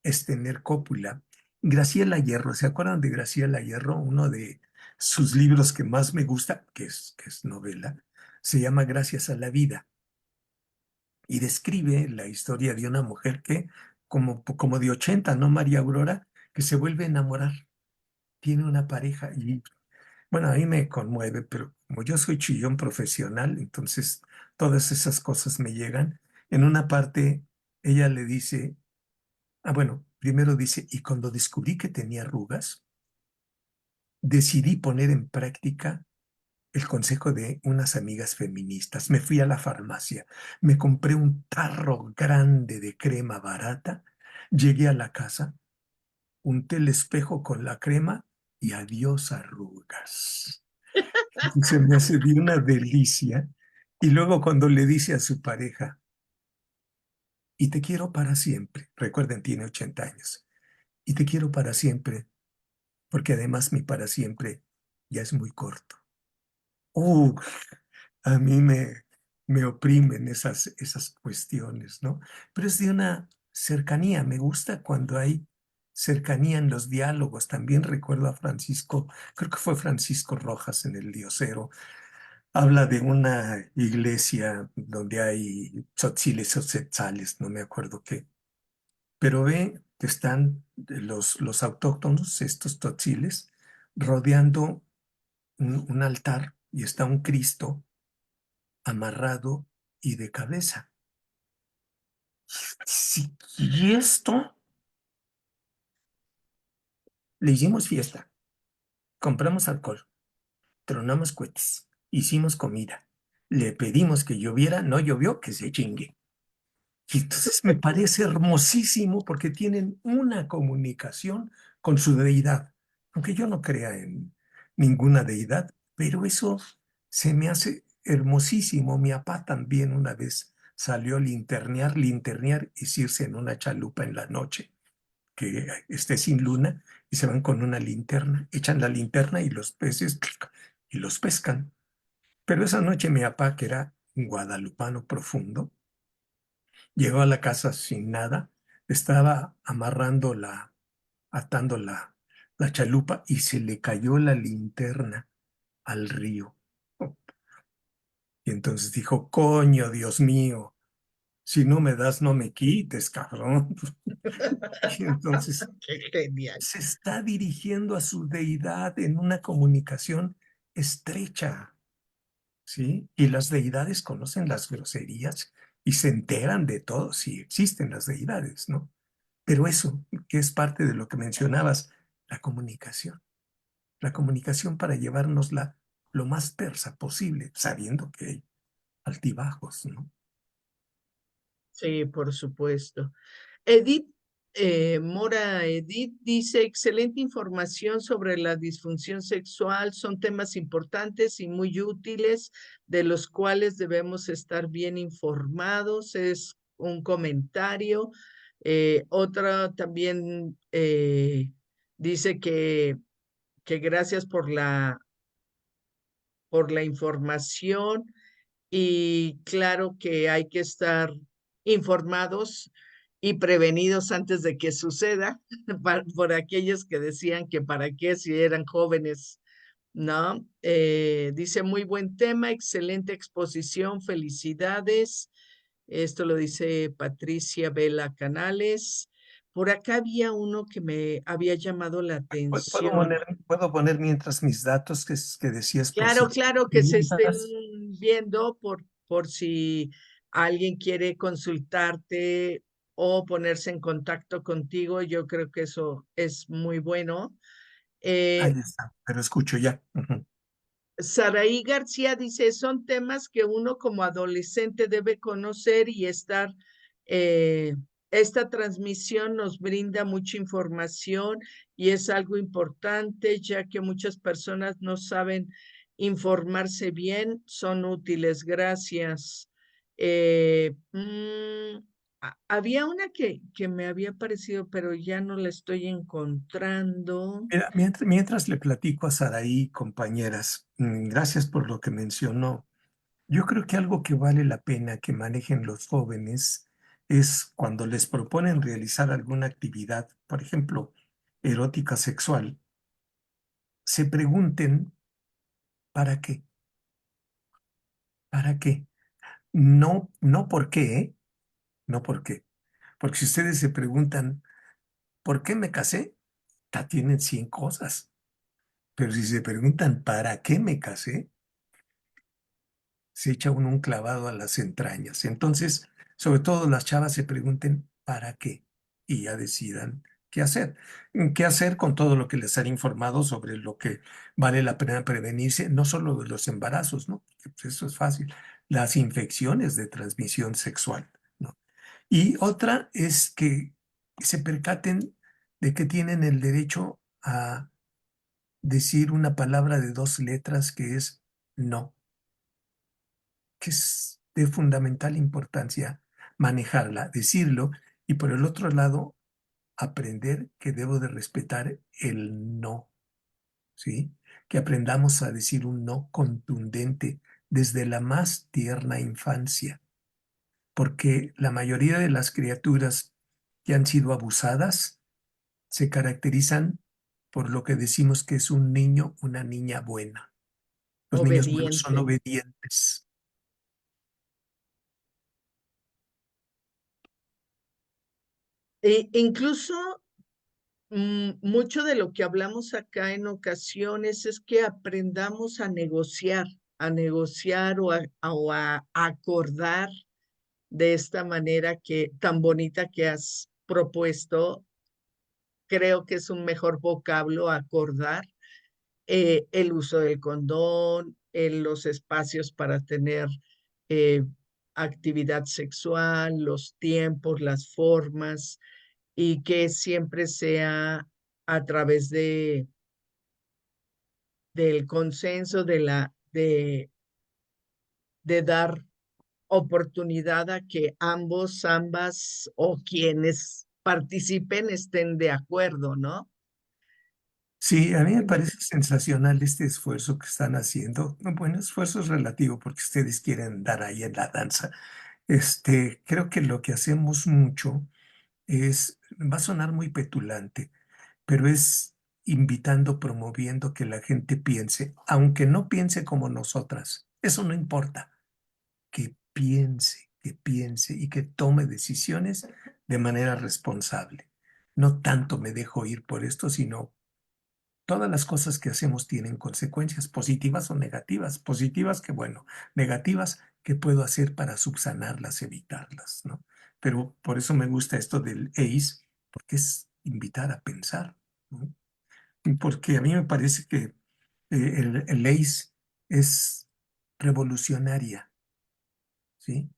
es tener cópula. Graciela Hierro, ¿se acuerdan de Graciela Hierro? Uno de sus libros que más me gusta, que es novela, se llama Gracias a la vida y describe la historia de una mujer que, como de 80, ¿no? María Aurora, que se vuelve a enamorar, tiene una pareja y bueno, a mí me conmueve, pero como yo soy chillón profesional, entonces todas esas cosas me llegan. En una parte, ella le dice, bueno, primero dice, y cuando descubrí que tenía arrugas, decidí poner en práctica el consejo de unas amigas feministas. Me fui a la farmacia, me compré un tarro grande de crema barata, Llegué a la casa, unté el espejo con la crema y adiós arrugas. Y se me hace de una delicia. Y luego cuando le dice a su pareja, y te quiero para siempre, recuerden, tiene 80 años, y te quiero para siempre, porque además mi para siempre ya es muy corto. Uh, a mí me oprimen esas cuestiones, ¿no? Pero es de una cercanía. Me gusta cuando hay cercanía en los diálogos. También recuerdo a Francisco, creo que fue Francisco Rojas en El Diosero. Habla de una iglesia donde hay tzotziles o tzetzales, no me acuerdo qué. Pero ve que están los autóctonos, estos tzotziles, rodeando un altar y está un Cristo amarrado y de cabeza. Sí, y esto, le hicimos fiesta, compramos alcohol, tronamos cohetes, hicimos comida, le pedimos que lloviera, no llovió, que se chingue. Y entonces me parece hermosísimo porque tienen una comunicación con su deidad, aunque yo no crea en ninguna deidad, pero eso se me hace hermosísimo. Mi papá también una vez salió a linternear es irse en una chalupa en la noche, que esté sin luna, y se van con una linterna, echan la linterna y los peces y los pescan. Pero esa noche mi papá, que era un guadalupano profundo, llegó a la casa sin nada, estaba atando la chalupa y se le cayó la linterna al río. Y entonces dijo, coño, Dios mío, si no me das, no me quites, cabrón. Y entonces Qué genial. se está dirigiendo a su deidad en una comunicación estrecha, ¿sí? Y las deidades conocen las groserías y se enteran de todo, si existen las deidades, ¿no? Pero eso, que es parte de lo que mencionabas, la comunicación para llevárnosla lo más tersa posible, sabiendo que hay altibajos, ¿no? Sí, por supuesto. Edith Mora Edith dice, excelente información sobre la disfunción sexual, son temas importantes y muy útiles de los cuales debemos estar bien informados. Es un comentario. Otra también dice que gracias por la información y claro que hay que estar informados y prevenidos antes de que suceda, por aquellos que decían que para qué si eran jóvenes, ¿no? Dice muy buen tema, excelente exposición, felicidades. Esto lo dice Patricia Vela Canales. Por acá había uno que me había llamado la atención. Puedo poner mientras mis datos que decías por Claro, si claro que se estén preguntas. viendo por si alguien quiere consultarte o ponerse en contacto contigo. Yo creo que eso es muy bueno. Ahí Eh, está, pero escucho ya. Ujú. Saraí García dice, son temas que uno como adolescente debe conocer y estar, esta transmisión nos brinda mucha información y es algo importante ya que muchas personas no saben informarse bien, son útiles. Gracias. Había una que me había parecido, pero ya no la estoy encontrando. Mira, mientras le platico a Saraí, compañeras, gracias por lo que mencionó. Yo creo que algo que vale la pena que manejen los jóvenes es cuando les proponen realizar alguna actividad, por ejemplo, erótica sexual, se pregunten ¿para qué? ¿Para qué? No, no por qué, ¿eh? No por qué. Porque si ustedes se preguntan ¿por qué me casé? Ya tienen 100 cosas. Pero si se preguntan ¿para qué me casé? Se echa uno un clavado a las entrañas. Entonces, sobre todo las chavas se pregunten ¿para qué? Y ya decidan qué hacer. ¿Qué hacer con todo lo que les han informado sobre lo que vale la pena prevenirse? No solo de los embarazos, ¿no? Porque, pues, eso es fácil. Las infecciones de transmisión sexual, ¿no? Y otra es que y se percaten de que tienen el derecho a decir una palabra de 2 letras que es no, que es de fundamental importancia manejarla, decirlo, y por el otro lado, aprender que debo de respetar el no, ¿sí? Que aprendamos a decir un no contundente desde la más tierna infancia, porque la mayoría de las criaturas que han sido abusadas se caracterizan por lo que decimos que es un niño, una niña buena. Los niños buenos son Obediente. obedientes. Incluso mucho de lo que hablamos acá en ocasiones es que aprendamos a negociar o a acordar de esta manera que tan bonita que has propuesto. Creo que es un mejor vocablo acordar el uso del condón, los espacios para tener eh, actividad sexual, los tiempos, las formas, y que siempre sea a través del consenso, de dar oportunidad a que ambas o quienes participen estén de acuerdo, ¿no? Sí, a mí me parece sensacional este esfuerzo que están haciendo. Bueno, esfuerzo es relativo porque ustedes quieren dar ahí en la danza. Creo que lo que hacemos mucho va a sonar muy petulante, pero es invitando, promoviendo que la gente piense, aunque no piense como nosotras. Eso no importa, que piense y que tome decisiones de manera responsable. No tanto me dejo ir por esto, sino todas las cosas que hacemos tienen consecuencias positivas o negativas. Positivas que bueno, negativas que puedo hacer para subsanarlas, evitarlas, ¿no? Pero por eso me gusta esto del ACE, porque es invitar a pensar, ¿no? Y porque a mí me parece que el ACE es revolucionaria, ¿sí?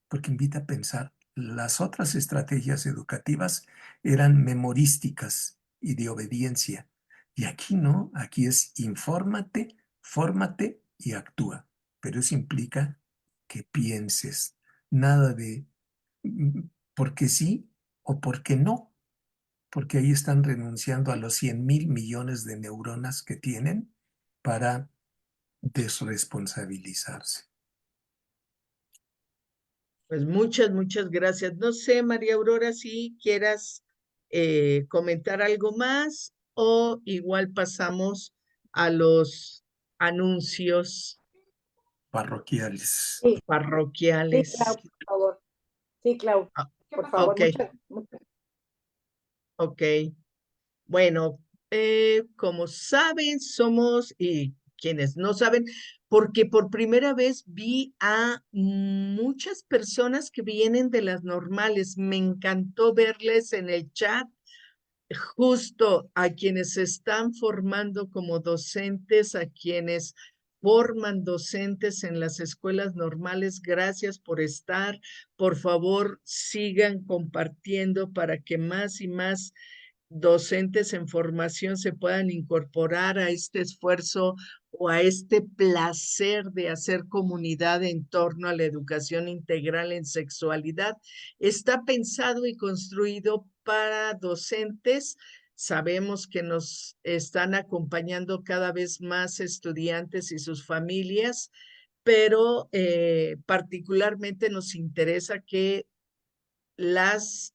Porque invita a pensar. Las otras estrategias educativas eran memorísticas y de obediencia. Y aquí no, aquí es infórmate, fórmate y actúa. Pero eso implica que pienses. Nada de porque sí o porque no, porque ahí están renunciando a los 100.000 millones de neuronas que tienen para desresponsabilizarse. Pues muchas gracias. No sé, María Aurora, si quieras comentar algo más o igual pasamos a los anuncios Parroquiales. Sí, sí, Clau, parroquiales. por favor. Sí, Clau, Ah, por favor, ok, muchas. ok. Bueno, como saben, somos, y quienes no saben, porque por primera vez vi a muchas personas que vienen de las normales. Me encantó verles en el chat, justo a quienes se están formando como docentes, a quienes forman docentes en las escuelas normales. Gracias por estar. Por favor, sigan compartiendo para que más y más docentes en formación se puedan incorporar a este esfuerzo o a este placer de hacer comunidad en torno a la educación integral en sexualidad. Está pensado y construido para docentes. Sabemos que nos están acompañando cada vez más estudiantes y sus familias, pero particularmente nos interesa que les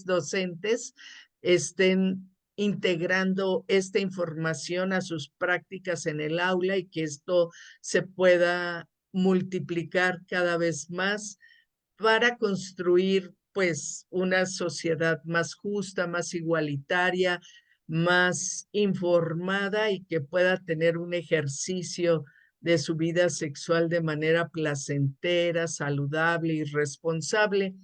docentes estén integrando esta información a sus prácticas en el aula y que esto se pueda multiplicar cada vez más para construir pues una sociedad más justa, más igualitaria, más informada y que pueda tener un ejercicio de su vida sexual de manera placentera, saludable y responsable.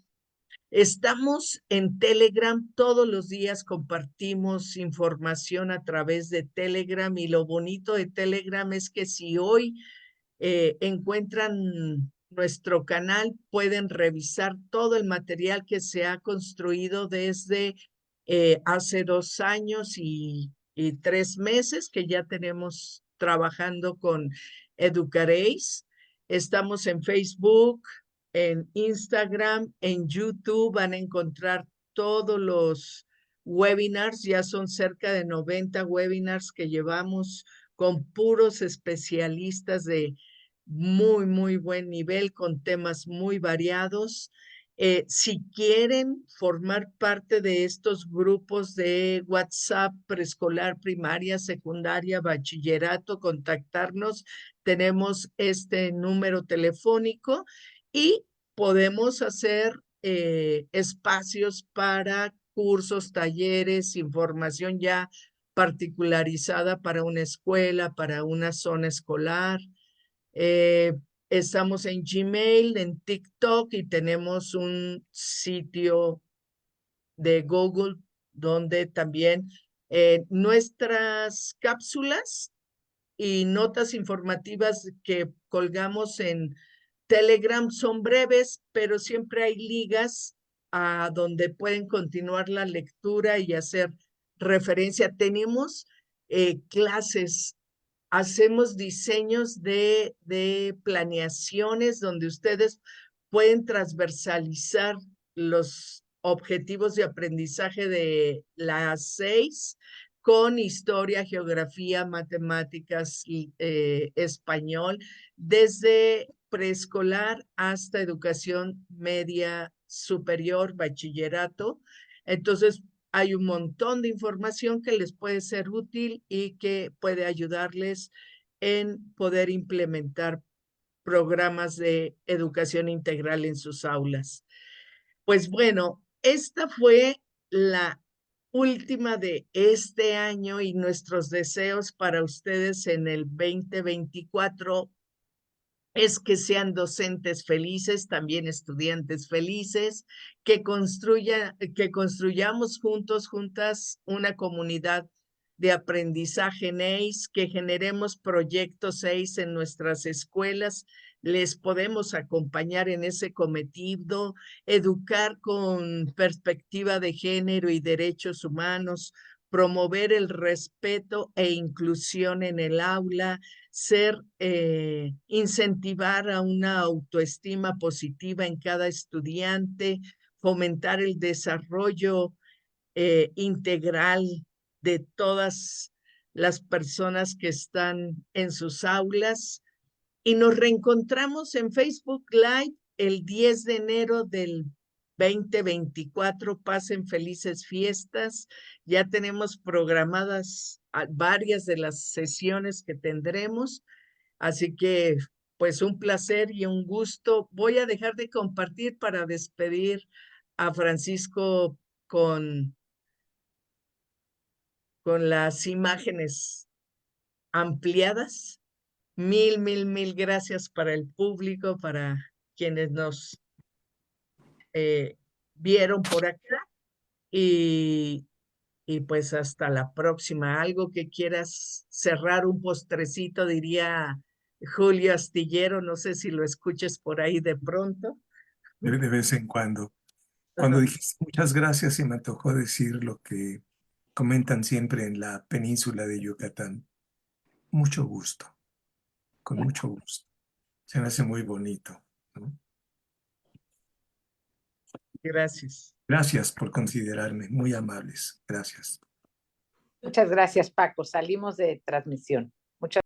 Estamos en Telegram, todos los días compartimos información a través de Telegram y lo bonito de Telegram es que si hoy encuentran nuestro canal pueden revisar todo el material que se ha construido desde hace 2 años y 3 meses que ya tenemos trabajando con Educaréis. Estamos en Facebook, en Instagram, en YouTube. Van a encontrar todos los webinars. Ya son cerca de 90 webinars que llevamos con puros especialistas de muy, muy buen nivel, con temas muy variados. Si quieren formar parte de estos grupos de WhatsApp, preescolar, primaria, secundaria, bachillerato, contactarnos. Tenemos este número telefónico y podemos hacer espacios para cursos, talleres, información ya particularizada para una escuela, para una zona escolar. Estamos en Gmail, en TikTok y tenemos un sitio de Google donde también nuestras cápsulas y notas informativas que colgamos en Telegram son breves, pero siempre hay ligas a donde pueden continuar la lectura y hacer referencia. Tenemos clases. Hacemos diseños de planeaciones donde ustedes pueden transversalizar los objetivos de aprendizaje de las 6 con historia, geografía, matemáticas y español, desde preescolar hasta educación media superior, bachillerato. Entonces, hay un montón de información que les puede ser útil y que puede ayudarles en poder implementar programas de educación integral en sus aulas. Pues bueno, esta fue la última de este año y nuestros deseos para ustedes en el 2024 es que sean docentes felices, también estudiantes felices, que construyamos juntos, juntas, una comunidad de aprendizaje NEIS, que generemos proyectos EIS en nuestras escuelas. Les podemos acompañar en ese cometido, educar con perspectiva de género y derechos humanos, promover el respeto e inclusión en el aula, incentivar a una autoestima positiva en cada estudiante, fomentar el desarrollo integral de todas las personas que están en sus aulas. Y nos reencontramos en Facebook Live el 10 de enero del 2024. Pasen felices fiestas. Ya tenemos programadas varias de las sesiones que tendremos. Así que, pues un placer y un gusto. Voy a dejar de compartir para despedir a Francisco con las imágenes ampliadas. Mil gracias para el público, para quienes nos vieron por acá y pues hasta la próxima. Algo que quieras cerrar, un postrecito, diría Julio Astillero, no sé si lo escuches por ahí de pronto. De vez en cuando. Cuando dijiste muchas gracias, se me antojó decir lo que comentan siempre en la península de Yucatán. Mucho gusto, con mucho gusto. Se me hace muy bonito, ¿no? Gracias. Gracias por considerarme, muy amables. Gracias. Muchas gracias, Paco. Salimos de transmisión.